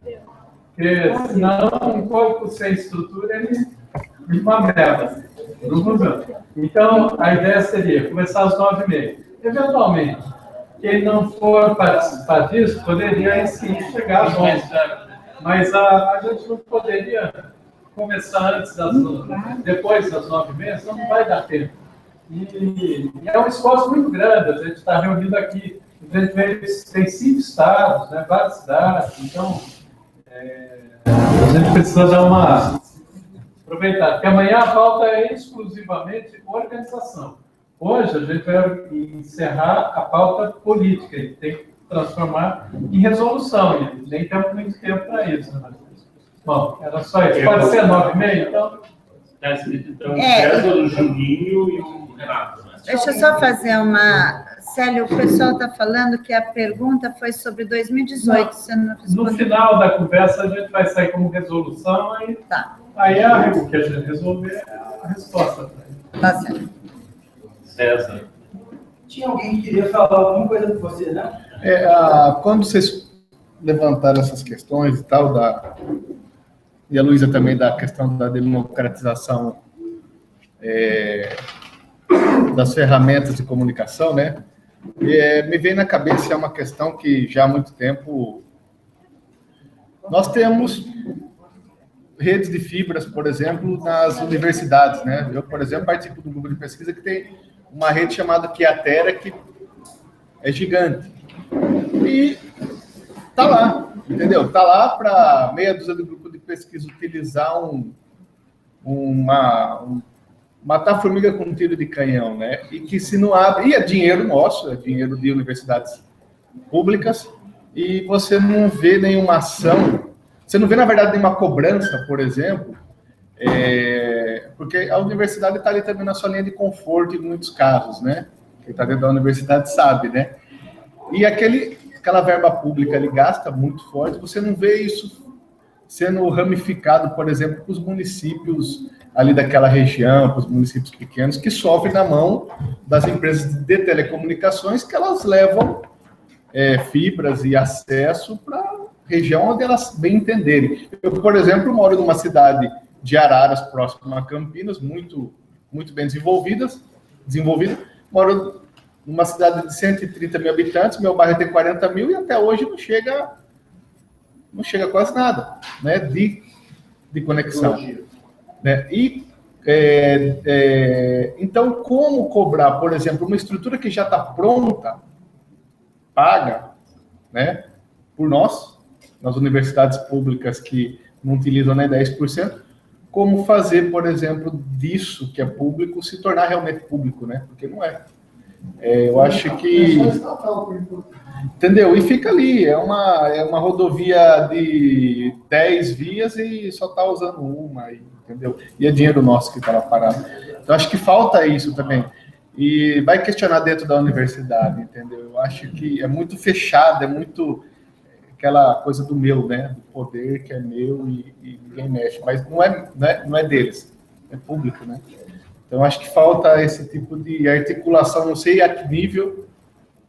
Porque senão um corpo sem estrutura, ele fica uma merda. Não funciona. Então, a ideia seria começar às 9h30. Eventualmente, quem não for participar disso, poderia aí sim chegar às 11. Mas a gente não poderia começar antes depois das 9h30, senão não vai dar tempo. E é um esforço muito grande, a gente está reunido aqui. A gente tem 5 estados, né, várias cidades, então a gente precisa dar uma aproveitar, porque amanhã a pauta é exclusivamente organização. Hoje a gente vai encerrar a pauta política, e tem que transformar em resolução, e nem temos muito tempo para isso. Né? Bom, era só isso. Pode ser 9h30, então? Então, César, o Juninho e o Renato. Deixa eu só fazer uma... Célio, o pessoal está falando que a pergunta foi sobre 2018. Você não respondeu. No final da conversa, a gente vai sair como resolução, aí, tá. Aí o que a gente resolver é a resposta. Tá certo. César. Tinha alguém que queria falar alguma coisa com você, né? Quando vocês levantaram essas questões e tal, e a Luísa também da questão da democratização das ferramentas de comunicação, né? Me vem na cabeça uma questão que já há muito tempo nós temos redes de fibras, por exemplo, nas universidades, né? Eu, por exemplo, participo do grupo de pesquisa que tem uma rede chamada Quiatera, que é gigante. E tá lá, entendeu? Tá lá para meia dúzia do grupo de pesquisa utilizar matar formiga com um tiro de canhão, né? E que se não abre... E é dinheiro nosso, é dinheiro de universidades públicas, e você não vê nenhuma ação, você não vê, na verdade, nenhuma cobrança, por exemplo, porque a universidade está ali também na sua linha de conforto em muitos casos, né? Quem está dentro da universidade sabe, né? E aquela verba pública ali gasta muito forte, você não vê isso sendo ramificado, por exemplo, para os municípios ali daquela região, para os municípios pequenos, que sofrem na mão das empresas de telecomunicações, que elas levam fibras e acesso para a região onde elas bem entenderem. Eu, por exemplo, moro numa cidade de Araras, próximo a Campinas, muito, muito bem desenvolvida, moro numa cidade de 130 mil habitantes, meu bairro tem 40 mil e até hoje não chega quase nada, né, de conexão. Né? E, então, como cobrar, por exemplo, uma estrutura que já está pronta, paga, né, por nós, nas universidades públicas que não utilizam nem 10%, como fazer, por exemplo, disso que é público se tornar realmente público, né? Porque não é. Eu acho que... Entendeu? E fica ali, é uma rodovia de 10 vias e só está usando uma, entendeu? E é dinheiro nosso que está lá parado. Então, acho que falta isso também. E vai questionar dentro da universidade, entendeu? Eu acho que é muito fechado, é muito aquela coisa do meu, né? Do poder que é meu e ninguém mexe. Mas não é deles, é público, né? Então, acho que falta esse tipo de articulação, não sei a que nível,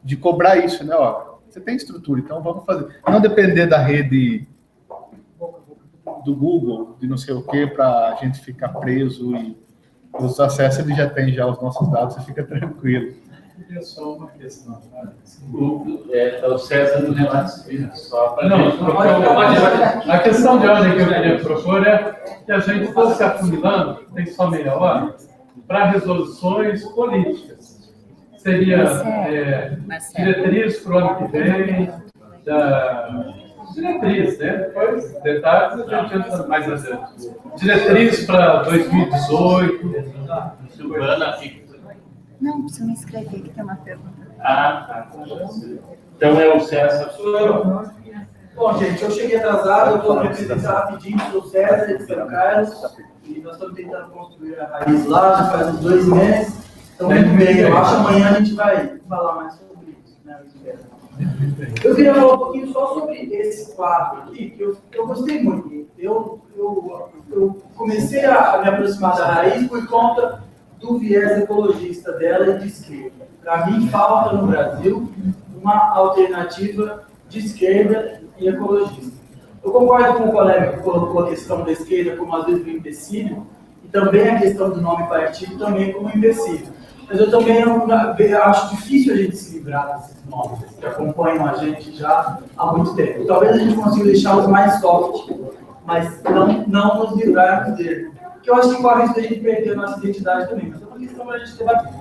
de cobrar isso, né? Ó, você tem estrutura, então vamos fazer. Não depender da rede do Google, de não sei o quê, para a gente ficar preso e os acessos ele já tem já os nossos dados, você fica tranquilo. É só uma questão. O César do Renato Espírito, só para... A questão de ordem que eu queria propor é que a gente fosse afunilando, tem só meia hora, para resoluções políticas. Seria diretriz para o ano que vem, diretriz, né? Depois, detalhes, a gente entra mais adiante. Diretriz para 2018. Silvana, fica. Não, precisa me escrever, que tem uma pergunta. Tá. Então é o César. Bom, gente, eu cheguei atrasado, eu vou representar rapidinho o César de São Carlos, e nós estamos tentando construir a raiz lá, já faz uns 2 meses, então muito bem, eu acho que amanhã a gente vai falar mais sobre isso, né? Eu queria falar um pouquinho só sobre esse quadro aqui, que eu gostei muito. Eu comecei a me aproximar da raiz por conta do viés ecologista dela e de esquerda. Para mim, falta no Brasil uma alternativa de esquerda e ecologista. Eu concordo com o colega que colocou a questão da esquerda como às vezes um empecilho, e também a questão do nome partido também como um empecilho. Mas eu também acho difícil a gente se livrar desses nomes, que acompanham a gente já há muito tempo. Talvez a gente consiga deixar os mais soft, mas não nos livrarmos dele. Porque eu acho que corre isso da gente perder a nossa identidade também, mas é uma questão para a gente debater.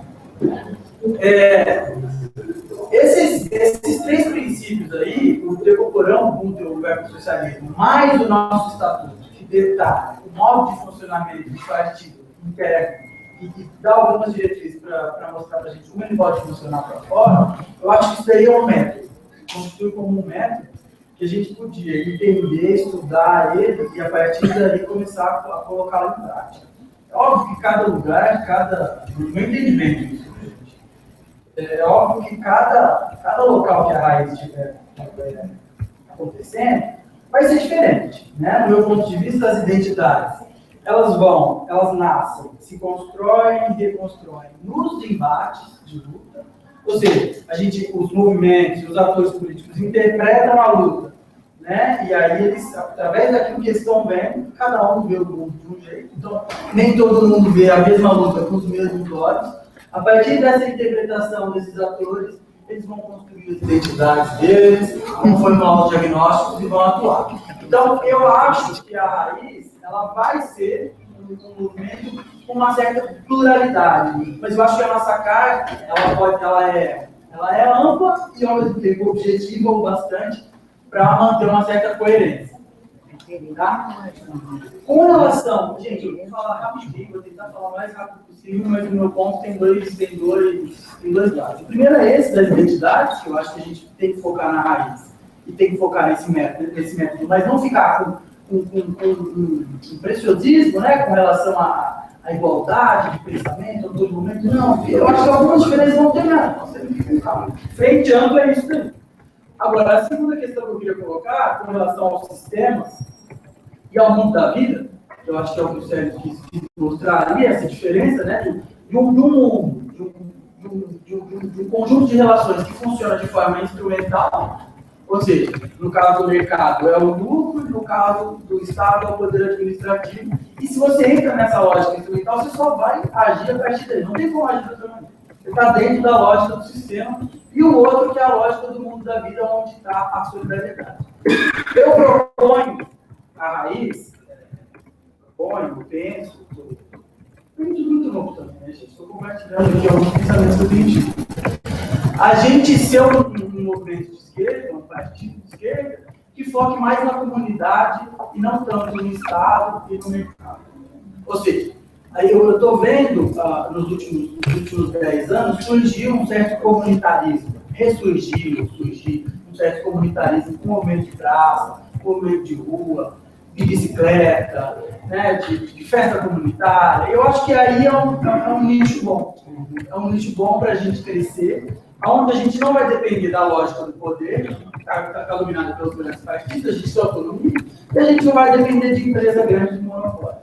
Esses três princípios aí, o decoporão contra o verbo socialismo, mais o nosso estatuto, que detalha o modo de funcionamento do partido interno e dá algumas diretrizes para mostrar para a gente como ele pode funcionar para fora, eu acho que isso daí é um método, constitui como um método que a gente podia entender, estudar ele e a partir daí começar a colocá-lo em prática. É óbvio que cada lugar, no meu entendimento disso, é óbvio que cada local que a raiz estiver acontecendo vai ser diferente, né? Do meu ponto de vista, as identidades, elas nascem, se constroem e reconstroem nos embates de luta, ou seja, os movimentos, os atores políticos interpretam a luta, né? E aí eles, através daquilo que eles estão vendo, cada um vê o mundo de um jeito, então nem todo mundo vê a mesma luta com os mesmos olhos. A partir dessa interpretação desses atores, eles vão construir as identidades deles, vão formular os diagnósticos e vão atuar. Então, eu acho que a raiz, ela vai ser um movimento com uma certa pluralidade, mas eu acho que a nossa carga, ela é ampla e, ao mesmo tempo, objetiva o bastante para manter uma certa coerência. Tá? Com relação, gente, eu vou falar rapidinho, vou tentar falar o mais rápido possível, mas o meu ponto tem dois lados. O primeiro é esse das identidades, que eu acho que a gente tem que focar na raiz e tem que focar nesse método, mas não ficar com preciosismo, né, com relação à igualdade de pensamento, a todo momento. Não, eu acho que algumas diferenças vão ter nada. Frente ampla é isso daí. Agora, a segunda questão que eu queria colocar, com relação aos sistemas e ao mundo da vida, eu acho que é o que o Sérgio quis mostrar ali, essa diferença, né, de um conjunto de relações que funciona de forma instrumental, ou seja, no caso do mercado é o lucro, no caso do Estado é o poder administrativo, e se você entra nessa lógica instrumental, você só vai agir a partir daí, não tem como agir de outra maneira. Você está dentro da lógica do sistema, e o outro que é a lógica do mundo da vida, onde está a solidariedade. Eu proponho a raiz, eu penso, muito novo também, né, gente? Estou compartilhando aqui alguns pensamentos que eu tenho. A gente ser um movimento de esquerda, um partido de esquerda, que foque mais na comunidade e não tanto no Estado e no mercado. Ou seja, aí eu estou vendo, nos últimos 10 anos, surgiu um certo comunitarismo, surgiu um certo comunitarismo com movimento de praça, com movimento de rua, de bicicleta, né, de festa comunitária. Eu acho que aí é um nicho bom. É um nicho bom para a gente crescer, onde a gente não vai depender da lógica do poder, que está calunada pelos grandes partidos, a gente tem autonomia, e a gente não vai depender de empresa grande de monopólio.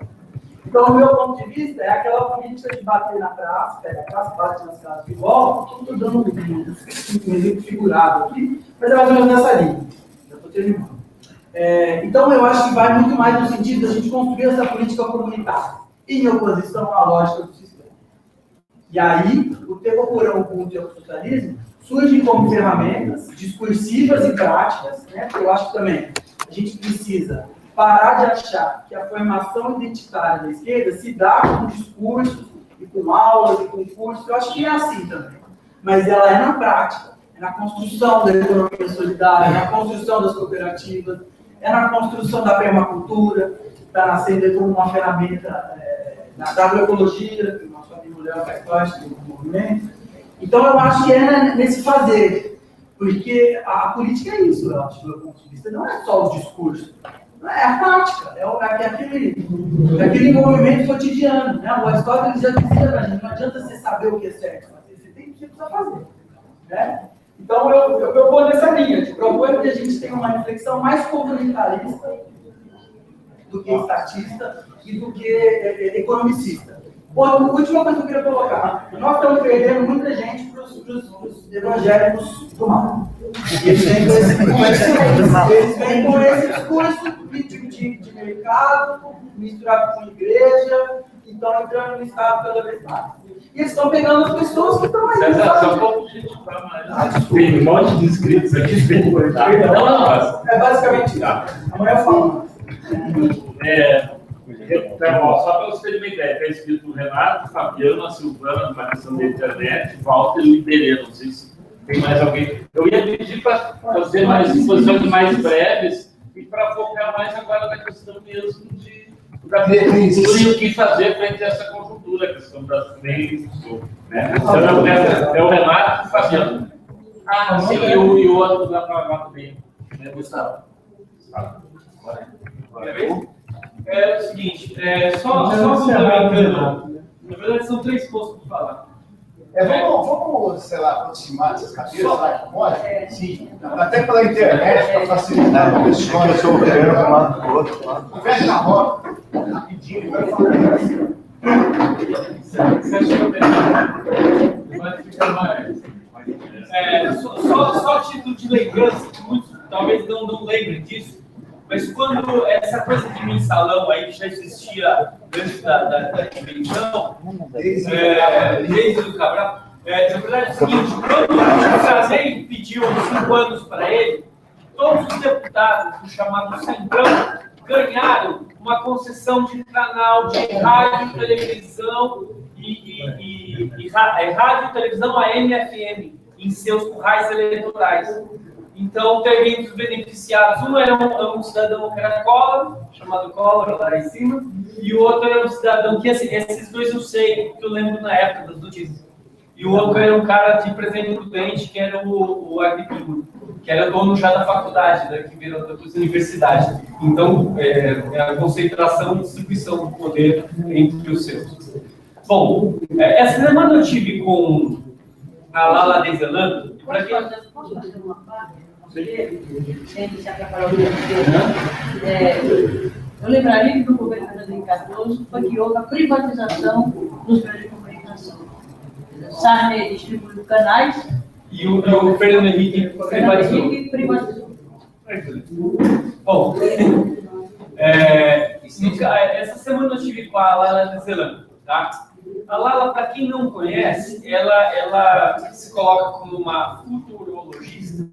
Então, o meu ponto de vista é aquela política de bater na praça, pega a praça, bate nas casas de volta, estou dando um exemplo figurado aqui, mas é mais ou menos nessa linha. Já estou terminando. Então, eu acho que vai muito mais no sentido da gente construir essa política comunitária, em oposição à lógica do sistema. E aí, o temporão contra o socialismo surge como ferramentas discursivas e práticas, né? Eu acho que também a gente precisa parar de achar que a formação identitária da esquerda se dá com discursos e com aulas e com cursos. Eu acho que é assim também. Mas ela é na prática, é na construção da economia solidária, é na construção das cooperativas, é na construção da permacultura, que está nascendo como uma ferramenta na agroecologia, que o nosso amigo Léo faz parte do movimento. Então, eu acho que é nesse fazer, porque a política é isso, eu acho, do meu ponto de vista. Não é só o discurso, é a prática, é aquele movimento cotidiano. Né? O Aristóteles já dizia para a gente, não adianta você saber o que é certo fazer, você precisa fazer. Né? Então, eu vou nessa linha, de propor que a gente tenha uma reflexão mais comunitarista do que estatista e do que economicista. Bom, a última coisa que eu queria colocar. Nós estamos perdendo muita gente para os evangélicos do mal. E eles vêm com esse discurso de mercado, misturado com igreja, e estão entrando no Estado cada vez mais. E eles estão pegando as pessoas que estão aí. Só um pouco de gente para mais. Tem um monte de inscritos aqui. Não. É basicamente isso. Amanhã eu falo. Então, ó, só para você ter uma ideia, está escrito Renato, Fabiano, a Silvana, na questão da internet, Walter e o Iberê, não sei se tem mais alguém. Eu ia pedir para fazer mais exposições mais breves e para focar mais agora na questão mesmo da conjuntura e o que fazer frente a essa conjuntura, a questão das leis, né? Então, é o Renato e o Fabiano. Ah, sim, e o outro da Pravato também, né, Gustavo? É o seguinte, só complementando, na verdade são 3 pontos para falar. Vamos, sei lá, aproximar essas cadeiras lá que mora? Sim, até pela internet, para facilitar o pessoal. Eu sou o primeiro para um lado do outro. Conversa na roda, rapidinho, vai falar assim. Você achou bem? Vai ficar mais. Só a título de lembrança, que muitos talvez não lembrem disso, mas quando essa coisa de mensalão aí que já existia antes da eleição, desde o Cabral, na verdade é o seguinte, quando o Sarney pediu 5 anos para ele, todos os deputados do chamado Centrão ganharam uma concessão de canal de rádio, televisão rádio, televisão AM e FM em seus currais eleitorais. Então, teve entre os beneficiados, um era um cidadão que era Collor, chamado Collor, lá em cima, e o outro era um cidadão que, assim, esses dois eu sei, que eu lembro na época das notícias. E o outro era um cara de Presidente Prudente, que era o Agripino, que era dono já da faculdade, né, que virou depois universidade. Então, é a concentração e distribuição do poder entre os seus. Bom, essa semana eu tive com a Lala Dezelando, para quem... Posso fazer uma parte? Sempre se atrapalhou eu lembraria que no governo de 2014 foi que houve a privatização dos meios de comunicação. Sarney distribuiu canais e o Fernando Henrique privatizou. Bom, essa semana eu estive com a Lala Dezelando, tá? A Lala, para quem não conhece, ela se coloca como uma futurologista.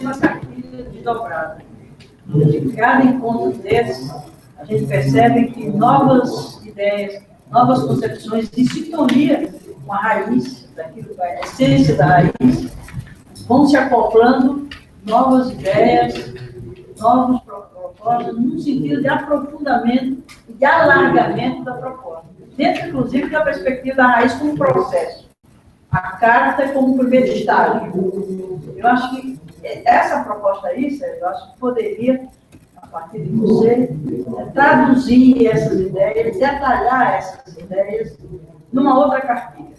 uma cartilha desdobrada. De cada encontro desses, a gente percebe que novas ideias, novas concepções em sintonia com a raiz, daquilo que é a essência da raiz, vão se acoplando novas ideias, novos propostas, no sentido de aprofundamento e de alargamento da proposta. Dentro, inclusive, da perspectiva da raiz como processo. A carta como primeiro estágio. Eu acho que essa proposta aí, Sérgio, eu acho que poderia, a partir de você, traduzir essas ideias, detalhar essas ideias numa outra cartilha.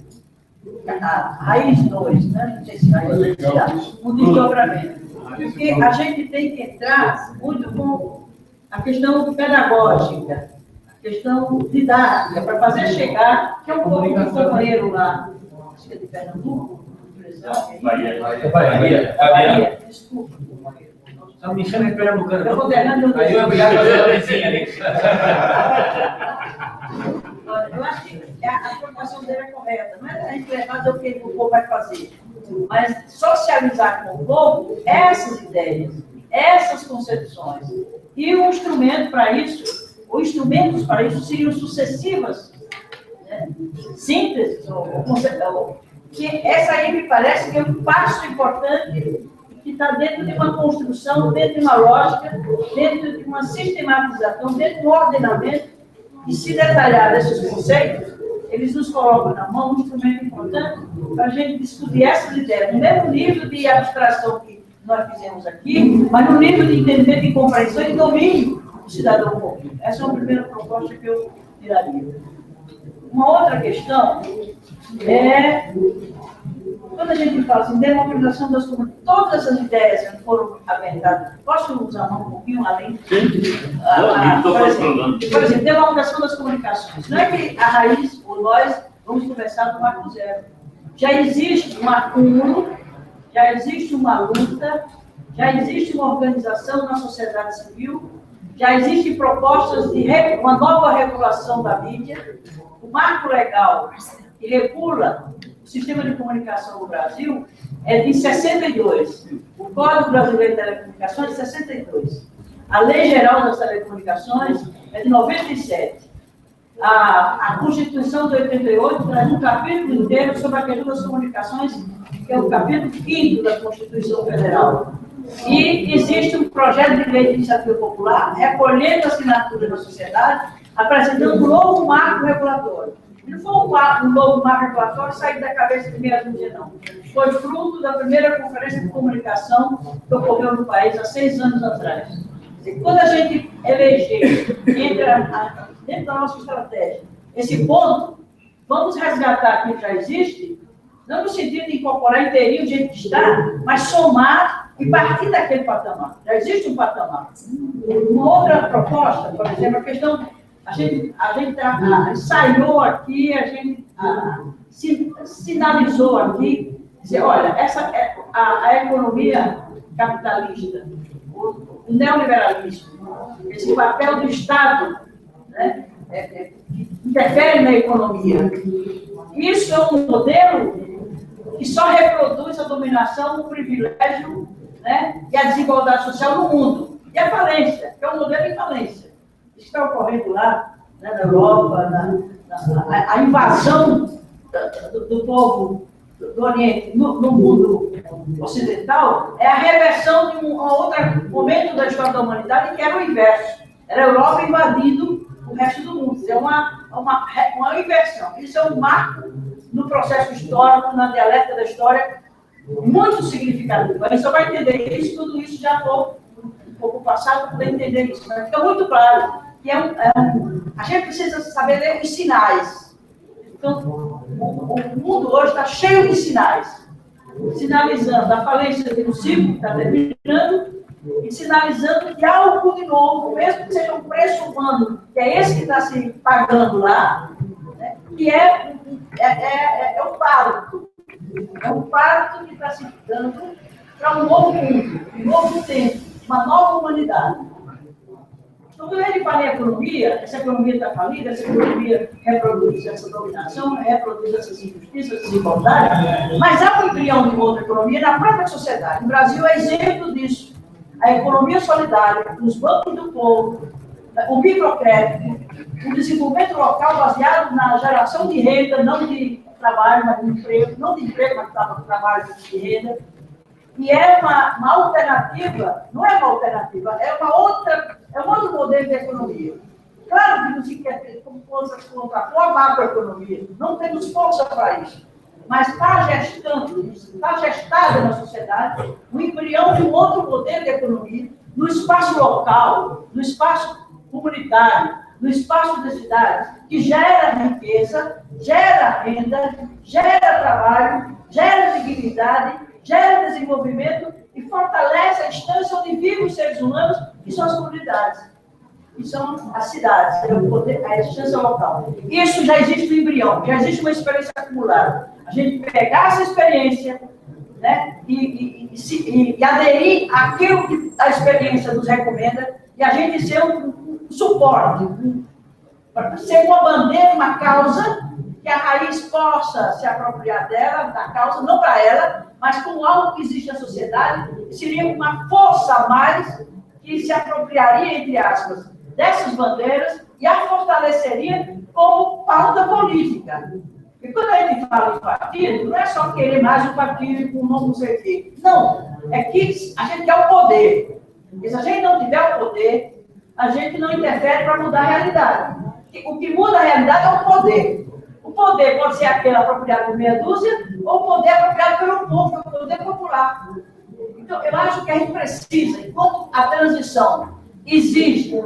A raiz 2, né? Não sei se raiz 2, um desdobramento. Porque a gente tem que entrar muito com a questão pedagógica, a questão didática, para fazer chegar, que é um pouco do companheiro lá, acho que é de Pernambuco, Bahia, desculpa, companheiro. Só me chama de Pernambucano. Eu vou derrando. Aí eu obrigado a fazer a vizinha ali. Eu acho que a formação dele é correta. Não é a gente fazer o que o povo vai fazer, mas socializar com o povo essas ideias, essas concepções. E o instrumento para isso, ou instrumentos para isso, seriam sucessivas, né, sínteses, que essa aí me parece que é um passo importante que está dentro de uma construção, dentro de uma lógica, dentro de uma sistematização, dentro de um ordenamento, e se detalhar esses conceitos, eles nos colocam na mão um instrumento importante para a gente discutir essas ideias, no mesmo nível de abstração que nós fizemos aqui, mas no nível de entendimento e compreensão e domínio do cidadão comum. Essa é uma primeira proposta que eu tiraria. Uma outra questão é, quando a gente fala assim, democratização das comunidades, todas essas ideias que foram aventadas, posso usar um pouquinho além? Por exemplo, democratização das comunicações. Não é que a raiz, ou nós, vamos começar do marco zero. Já existe um acúmulo, já existe uma luta, já existe uma organização na sociedade civil, já existem propostas de uma nova regulação da mídia. O marco legal que regula o sistema de comunicação no Brasil é de 62. O Código Brasileiro de Telecomunicações é de 62. A Lei Geral das Telecomunicações é de 97. A Constituição de 88 traz um capítulo inteiro sobre a questão das comunicações, que é o capítulo 5º da Constituição Federal. E existe um projeto de lei de iniciativa popular, recolhendo a assinatura da sociedade, apresentando um novo marco regulatório. Não foi um novo marco regulatório sair da cabeça de meia dúzia, não. Foi fruto da primeira conferência de comunicação que ocorreu no país há 6 anos atrás. Quando a gente eleger, dentro da nossa estratégia, esse ponto, vamos resgatar aquilo que já existe, não no sentido de incorporar inteirinho do jeito que está, mas somar e partir daquele patamar. Já existe um patamar. Uma outra proposta, por exemplo, a questão, a gente ensaiou aqui, a gente sinalizou aqui, dizer, olha, essa é a economia capitalista, o neoliberalismo, esse papel do Estado, né, que interfere na economia. Isso é um modelo que só reproduz a dominação, o privilégio, né, e a desigualdade social no mundo. E a falência, que é um modelo de falência. Isso está ocorrendo lá, né, na Europa, a invasão do povo do Oriente no mundo ocidental é a reversão de um outro momento da história da humanidade que era o inverso. Era a Europa invadindo o resto do mundo. É uma inversão. Isso é um marco no processo histórico, na dialética da história, muito significativo. A gente só vai entender isso, tudo isso já foi um pouco passado para poder entender isso. Mas fica muito claro que a gente precisa saber ler os sinais. Então, o mundo hoje está cheio de sinais, sinalizando a falência do ciclo que está terminando e sinalizando que algo de novo, mesmo que seja um preço humano, que é esse que está se pagando lá, né, que é um parto. É um parto que está se dando para um novo mundo, um novo tempo, uma nova humanidade. Então, quando ele fala em economia, essa economia está falida, essa economia reproduz essa dominação, reproduz essas injustiças, essas desigualdades, mas há um embrião de outra economia na própria sociedade. O Brasil é exemplo disso. A economia solidária, os bancos do povo, o microcrédito, o desenvolvimento local baseado na geração de renda, não de trabalho, mas de emprego, não de emprego, mas de trabalho de renda. E é uma alternativa, não é uma alternativa, é um outro modelo de economia. Claro que não se quer ter como contrapor a macroeconomia, não temos força para isso. Mas está gestando isso, está gestada na sociedade o embrião de um outro modelo de economia, no espaço local, no espaço comunitário, no espaço das cidades, que gera riqueza, gera renda, gera trabalho, gera dignidade, gera desenvolvimento e fortalece a instância onde vivem os seres humanos, que são as comunidades, que são as cidades, a instância local. Isso já existe no embrião, já existe uma experiência acumulada. A gente pegar essa experiência, né, e aderir àquilo que a experiência nos recomenda e a gente ser um suporte, ser uma bandeira, uma causa, que a raiz possa se apropriar dela, da causa, não para ela, mas como algo que existe na sociedade, seria uma força a mais que se apropriaria, entre aspas, dessas bandeiras e a fortaleceria como pauta política. E quando a gente fala em partido, não é só querer mais um partido com não sei o quê. Não, é que a gente quer o poder. E se a gente não tiver o poder, a gente não interfere para mudar a realidade. O que muda a realidade é o poder. O poder pode ser aquele apropriado por meia dúzia, ou o poder apropriado pelo povo, o poder popular. Então, eu acho que a gente precisa, enquanto a transição exige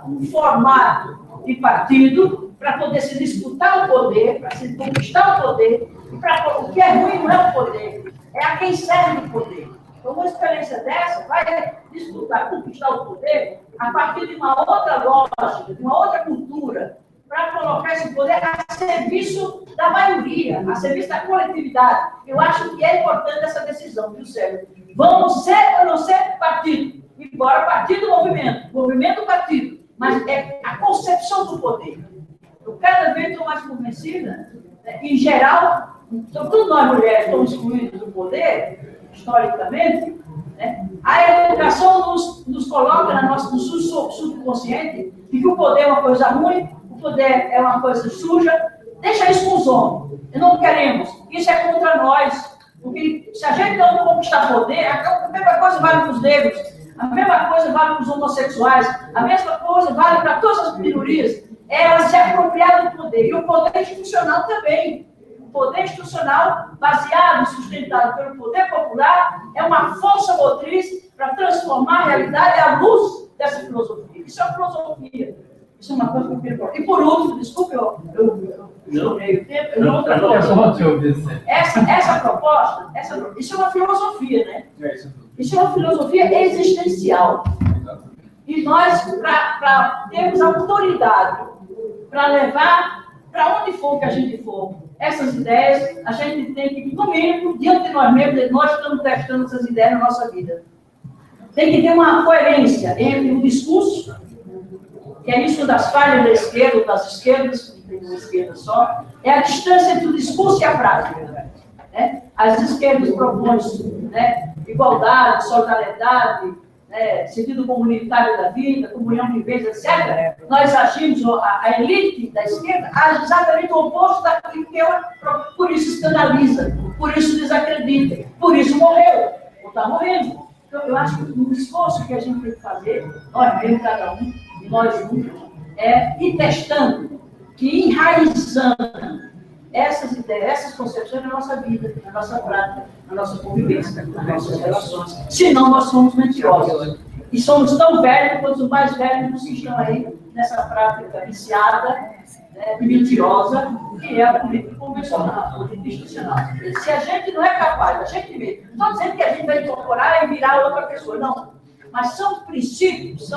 um formato de partido para poder se disputar o poder, para se conquistar o poder, o que é ruim não é o poder, é a quem serve o poder. Então, uma experiência dessa vai disputar, conquistar o poder a partir de uma outra lógica, de uma outra cultura, para colocar esse poder a serviço da maioria, a serviço da coletividade. Eu acho que é importante essa decisão, viu, Sérgio? Vamos ser ou não ser partido? Embora partido movimento partido, mas é a concepção do poder. Eu cada vez estou mais convencida, né, em geral, sobretudo nós mulheres estamos excluídas do poder, historicamente, né, a educação nos coloca no subconsciente de que o poder é uma coisa ruim, o poder é uma coisa suja, deixa isso com os homens. E não queremos. Isso é contra nós. Porque se a gente não conquistar poder, a mesma coisa vale para os negros, a mesma coisa vale para os homossexuais, a mesma coisa vale para todas as minorias. É ela se apropriar do poder. E o poder institucional também. O poder institucional, baseado e sustentado pelo poder popular, é uma força motriz para transformar a realidade à luz dessa filosofia. Isso é uma filosofia. Isso é uma coisa que eu quero. E por último, desculpe, eu meio tempo. Essa proposta, isso é uma filosofia, né? Isso é uma filosofia existencial. E nós, para termos autoridade, para levar para onde for que a gente for essas ideias, a gente tem que, no mínimo, diante de nós mesmos, nós estamos testando essas ideias na nossa vida. Tem que ter uma coerência entre o discurso, que é isso das falhas da esquerda, ou das esquerdas, que tem uma esquerda só, é a distância entre o discurso e a prática. Né? As esquerdas propõem, né, igualdade, solidariedade, né, sentido comunitário da vida, comunhão de bens, etc. Nós agimos, a elite da esquerda age exatamente o oposto daquilo que ela, por isso escandaliza, por isso desacredita, por isso morreu, ou está morrendo. Então, eu acho que o esforço que a gente tem que fazer, nós mesmos, cada um, e nós juntos, é ir testando, que enraizando essas ideias, essas concepções na nossa vida, na nossa prática, na nossa convivência, nas nossas relações. Senão nós somos mentirosos. E somos tão velhos quanto os mais velhos que estão aí nessa prática viciada, né, e mentirosa, que é a política convencional, a política institucional. Se a gente não é capaz, a gente mesmo, não estou dizendo que a gente vai incorporar e virar outra pessoa, não. Mas são princípios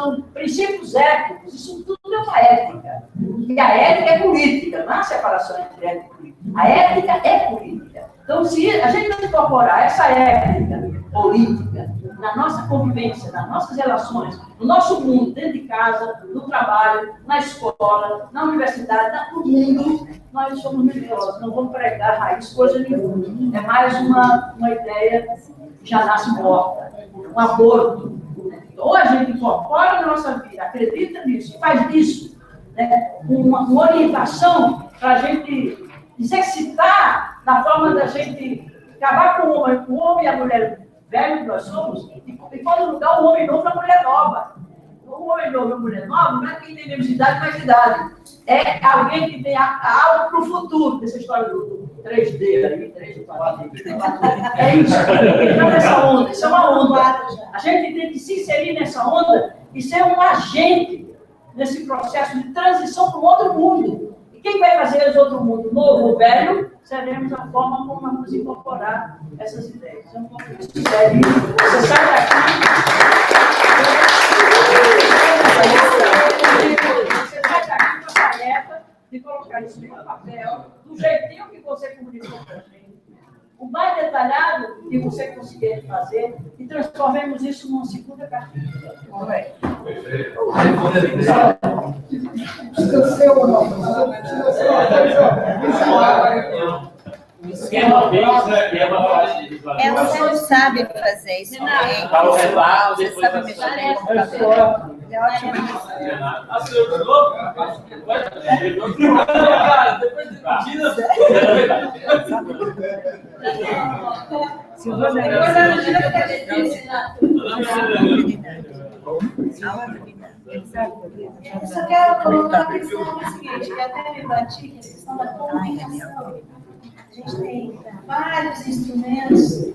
éticos, isso tudo é uma ética. E a ética é política, não há separação entre ética e política. A ética é política. Então, se a gente não incorporar essa ética política na nossa convivência, nas nossas relações, no nosso mundo, dentro de casa, no trabalho, na escola, na universidade, no mundo, nós somos melhores, não vamos pregar raiz, coisa nenhuma. É mais uma ideia que já nasce morta, um aborto. Ou a gente incorpora na nossa vida, acredita nisso, faz disso, né, uma orientação para a gente exercitar na forma da gente acabar com o homem e a mulher velho que nós somos, e pode lugar o homem novo e a mulher nova. O homem novo e a mulher nova não é quem tem menos idade, mais idade. É alguém que tem algo para o futuro, dessa história do 3D, aí, 3D, 4D. É isso. Então, nessa onda, isso é uma onda. A gente tem que se inserir nessa onda e ser um agente nesse processo de transição para um outro mundo. E quem vai fazer esse outro mundo, novo ou velho, seremos a forma como vamos incorporar essas ideias. É um pouco isso. Você sai daqui. Você sai daqui com a tarefa de colocar isso no papel, do jeitinho que você comunicou para a gente, o mais detalhado que você conseguir fazer, e transformemos isso numa segunda cartilha. Ela não sabe fazer isso bem. Você sabe mexer no computador. É ótimo. Eu só quero colocar a questão seguinte, que até me bati, que é a questão da comunicação. A gente tem vários instrumentos,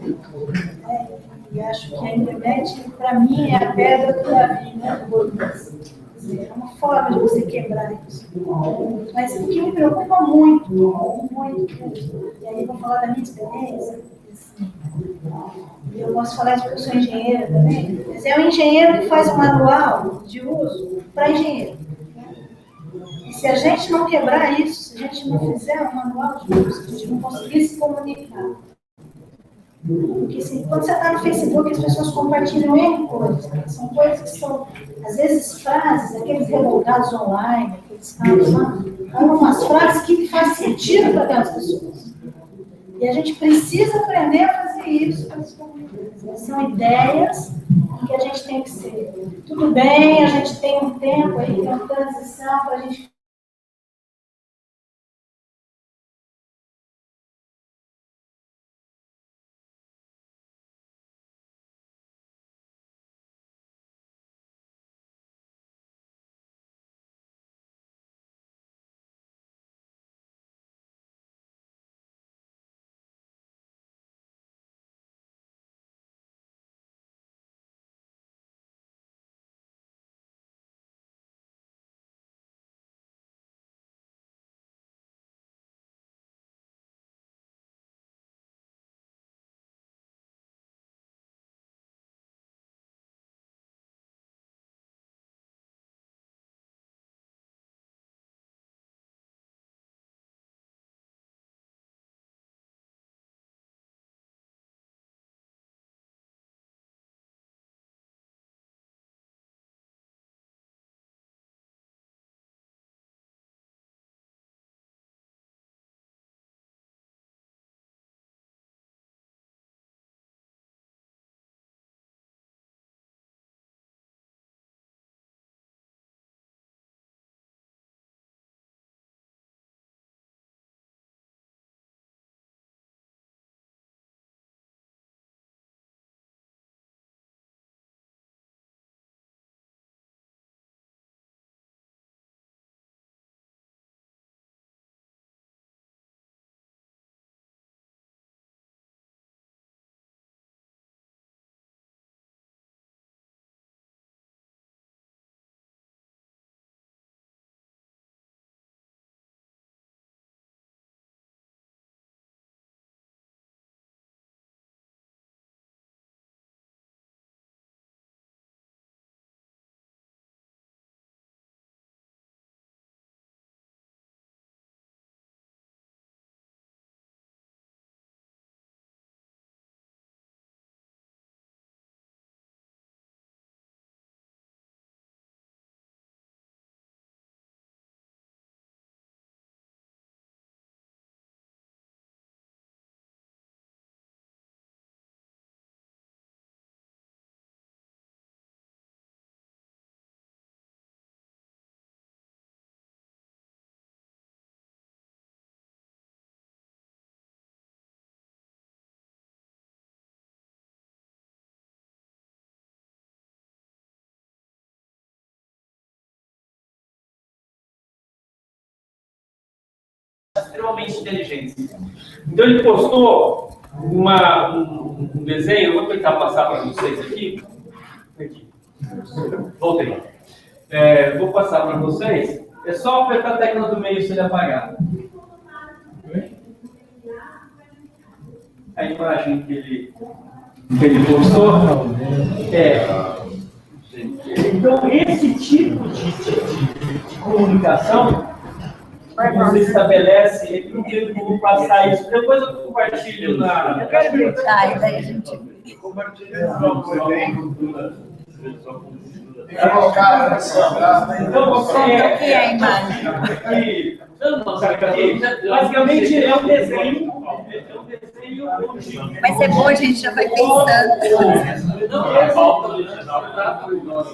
né, e acho que a internet, para mim, é a pedra do Davi, né, é uma forma de você quebrar isso. Mas o que me preocupa muito, e aí eu vou falar da minha experiência, eu posso falar de que eu sou engenheira também, mas é o engenheiro que faz um manual de uso para engenheiro. E se a gente não quebrar isso, se a gente não fizer um manual de uso, se a gente não conseguir se comunicar. Porque quando você está no Facebook, as pessoas compartilham N coisas, né? São coisas que são, às vezes, frases, aqueles revoltados online, aqueles caras lá, são umas frases que fazem sentido para aquelas pessoas. E a gente precisa aprender a fazer isso para se comunicar. São ideias que a gente tem que ser. Tudo bem, a gente tem um tempo aí, tem uma transição para a gente extremamente inteligentes. Então ele postou um desenho, eu vou tentar passar para vocês aqui. Voltei. Vou passar para vocês. É só apertar a tecla do meio se ele apagar. A imagem que ele postou então, esse tipo de comunicação você estabelece, eu vou passar isso. Depois eu compartilho na. Eu quero gritar, e daí a gente. Então, você aqui a imagem. Basicamente é um desenho. Mas é bom, a gente já vai pensando. Não é falta original para nós.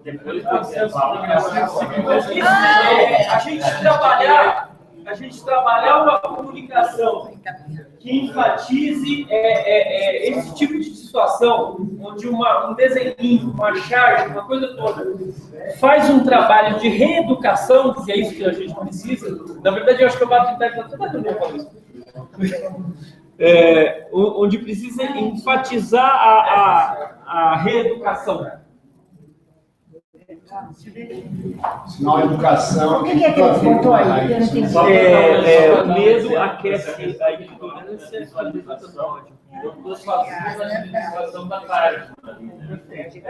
Depois a gente trabalhar uma comunicação que enfatize esse tipo de situação, onde um desenho, uma charge, uma coisa toda, faz um trabalho de reeducação, que é isso que a gente precisa. Na verdade, eu acho que eu bato em tecla, você está entendendo falar isso? Onde precisa enfatizar a reeducação. Sinal de educação. O que é que ele botou aí? Eu não entendi. O medo aquece a ignorância e a educação. Eu estou fazendo a administração da tarde.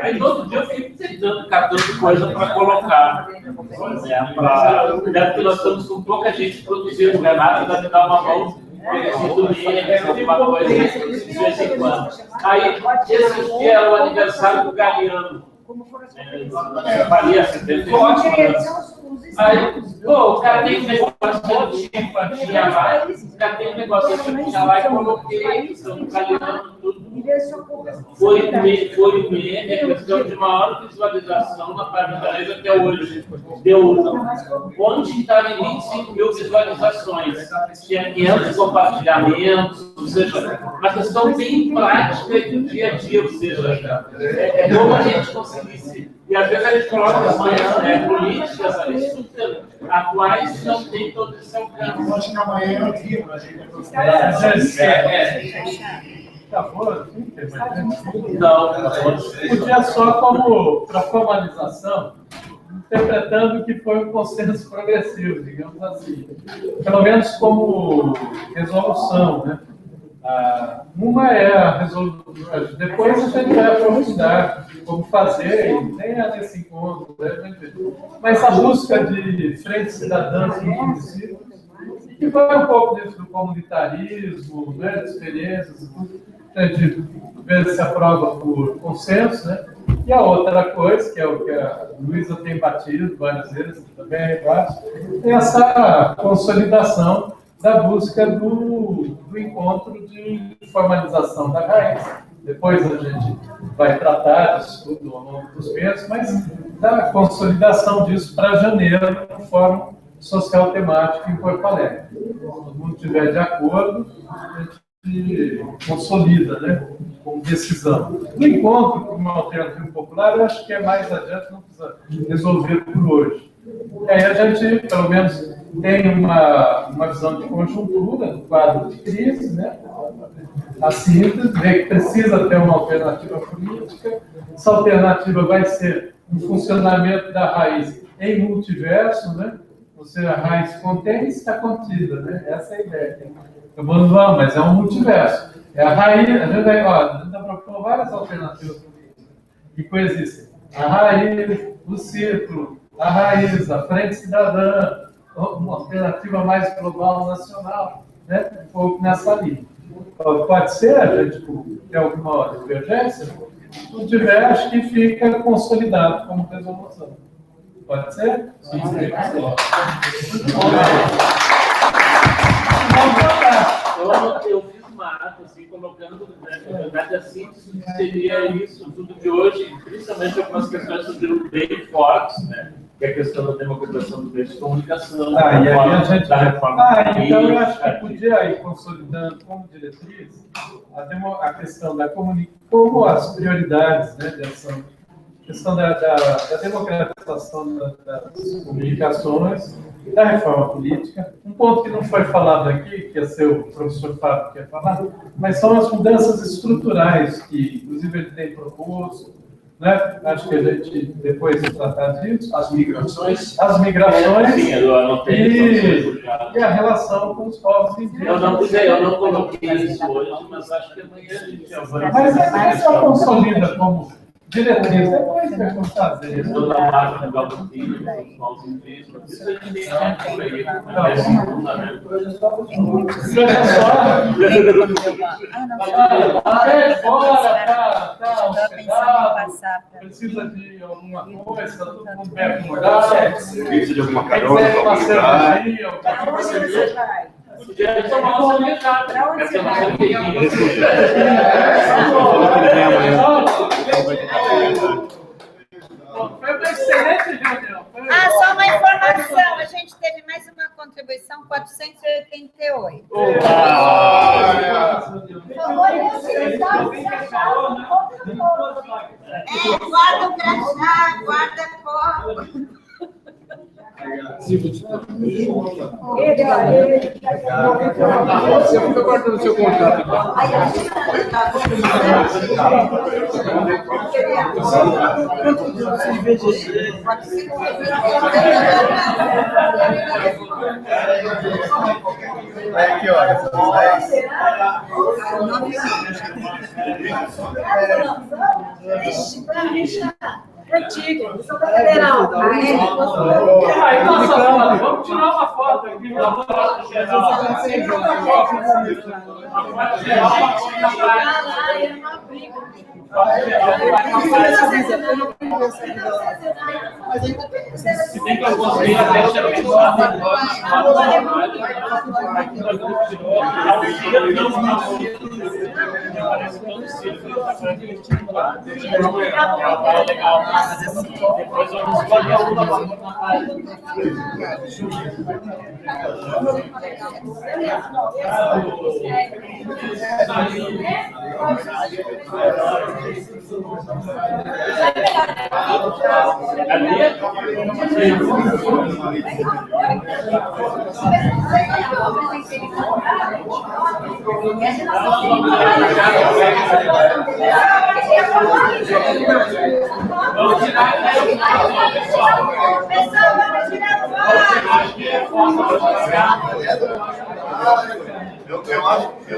Aí, todo dia, eu fico tentando, catando coisa para colocar. Porque nós estamos com pouca gente produzindo, não é nada, dá de dar uma mão. Uma coisa de vez em quando. Aí, esse dia era o aniversário do Galeano. Valia 78 anos. Aí, o cara tem um negócio de tinha lá, o cara tem um negócio de tinha lá e coloquei, estão calhando tudo. Foi um meme, é questão de maior visualização na página da Live até hoje. Deu onde estava em 25 mil visualizações, tinha 500 compartilhamentos, ou seja, uma questão bem prática e do dia a dia, ou seja, como a gente conseguisse. E às vezes a gente coloca as políticas ali super atuais não tem todo esse alcance. Eu acho que amanhã é o dia para a gente Podia só como para formalização, interpretando que foi um consenso progressivo, digamos assim. Pelo menos como resolução, né? Uma é a resolução. Depois a gente vai aprofundar como fazer, e nem é nesse encontro, né? Mas a busca de frentes cidadãs no município, que vai um pouco dentro do comunitarismo, né, de experiências e tudo, a gente vê se aprova por consenso, né? E a outra coisa, que é o que a Luísa tem batido várias vezes, também é essa consolidação da busca do encontro de formalização da raiz. Depois a gente vai tratar disso tudo ao longo dos meses, mas da consolidação disso para janeiro, no Fórum Social Temático em Porto Alegre. Se todo mundo estiver de acordo, a gente consolida, né, com decisão. No encontro com uma alternativa popular, eu acho que é mais adiante, não precisa resolver por hoje. E aí a gente, pelo menos, tem uma visão de conjuntura do quadro de crise, né? A síntese, vê que precisa ter uma alternativa política. Essa alternativa vai ser um funcionamento da raiz em multiverso, né? Ou seja, a raiz contém e está contida, né? Essa é a ideia. Vamos lá, mas é um multiverso. É a raiz, a gente vai propor várias alternativas políticas que coexistem. A raiz, o círculo, a raiz, a frente cidadã, uma alternativa mais global, nacional, né? Um pouco nessa linha. Pode ser, a gente tem alguma divergência, se não tiver, acho que fica consolidado como resolução. Pode ser? Sim. Eu fiz uma ata, assim, colocando, na verdade, assim, seria isso, tudo de hoje, principalmente algumas questões surgiram bem fortes, né? Que é a questão da democratização do meio de comunicação, e aí a gente da reforma então eu acho que podia ir consolidando como diretriz a questão da comunicação, como as prioridades, né, questão da democratização das comunicações e da reforma política. Um ponto que não foi falado aqui, que ia ser o professor Fábio que ia falar, mas são as mudanças estruturais que, inclusive, ele tem proposto, né? Acho que a gente depois vai tratar disso. As migrações. As migrações Sim, eu anotei e a relação com os povos indígenas. eu não coloquei isso hoje, mas acho que amanhã a gente avança. Mas é só consolida como diretriz, depois você vai fazer. Toda a marca do Gabutinho, os povos indígenas, isso a gente tem que ver, mas é fundamental. Precisa de alguma coisa, todo mundo bebe molhado. Precisa de alguma carona para uma comprar. cervejinha, Para onde você vai? Podia tomar uma cervejada. Para onde você vai? Foi uma excelente reunião. Ah, só uma informação, a gente teve mais uma contribuição, 488. Guarda o crachá, guarda a copa. Você fica guardando seu contrato. Que horas? Antigo, São Federal. Aí, nossa, vamos tirar uma foto aqui. Se bem que eu gostei, até tinha pensado legal. Depois eu vou escolher Vamos tirar Eu acho que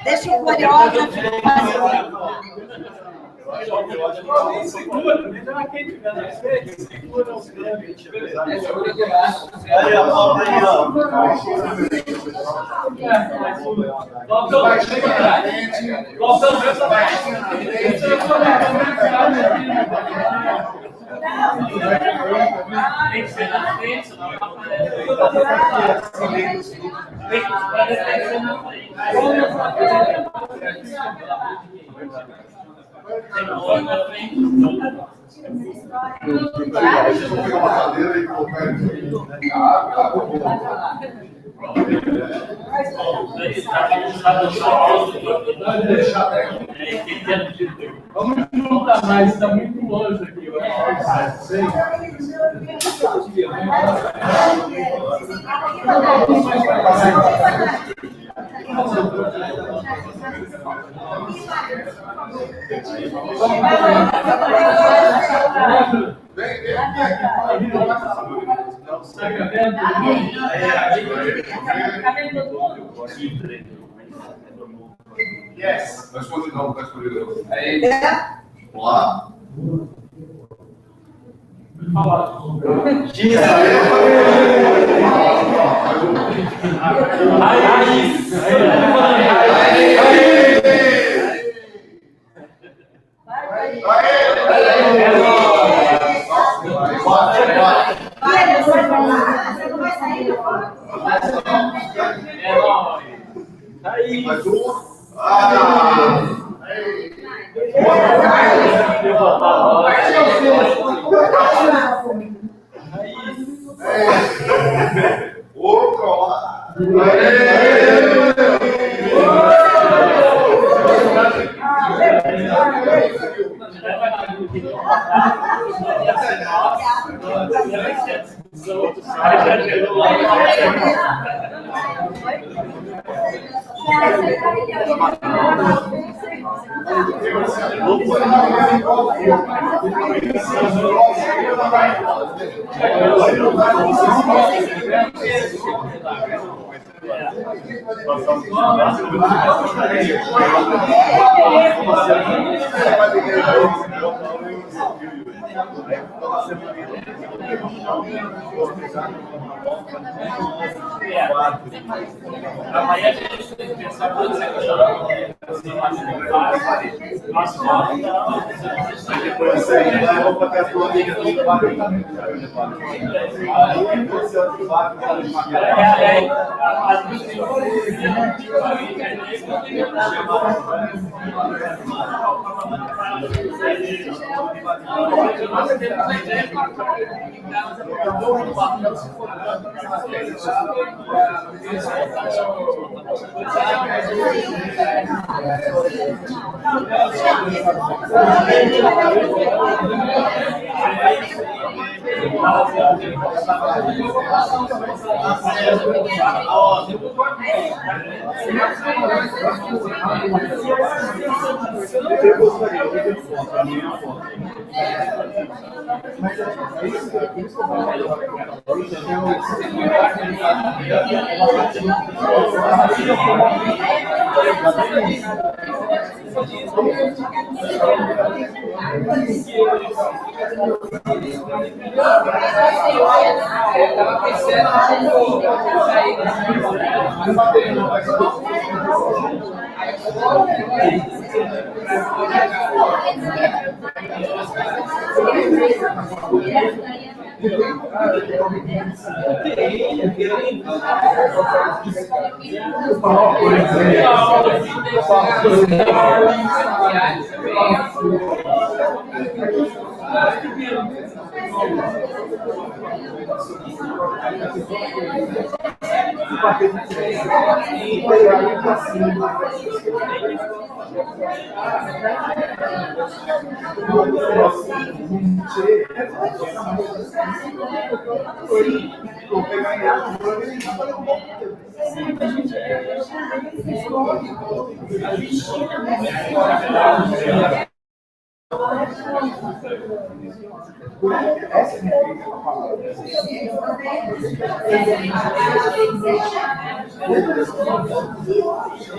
Deixa o coreógrafo fazer. Segura, me dá uma quente na frente, segura os grandes. Tem que ser na frente, senão não aparece. Tem que ser na frente. Vamos juntar mais, está muito longe aqui. Yes. Nós continuamos com a escolha. Olá. Amanhã a gente tem que pensar todas as questões. Depois aí, eu vou para a tua amiga do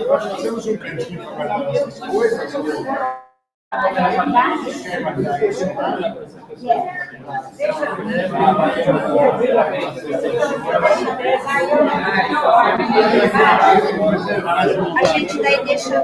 Nós temos um cantinho para guardar essas coisas. A gente daí deixa.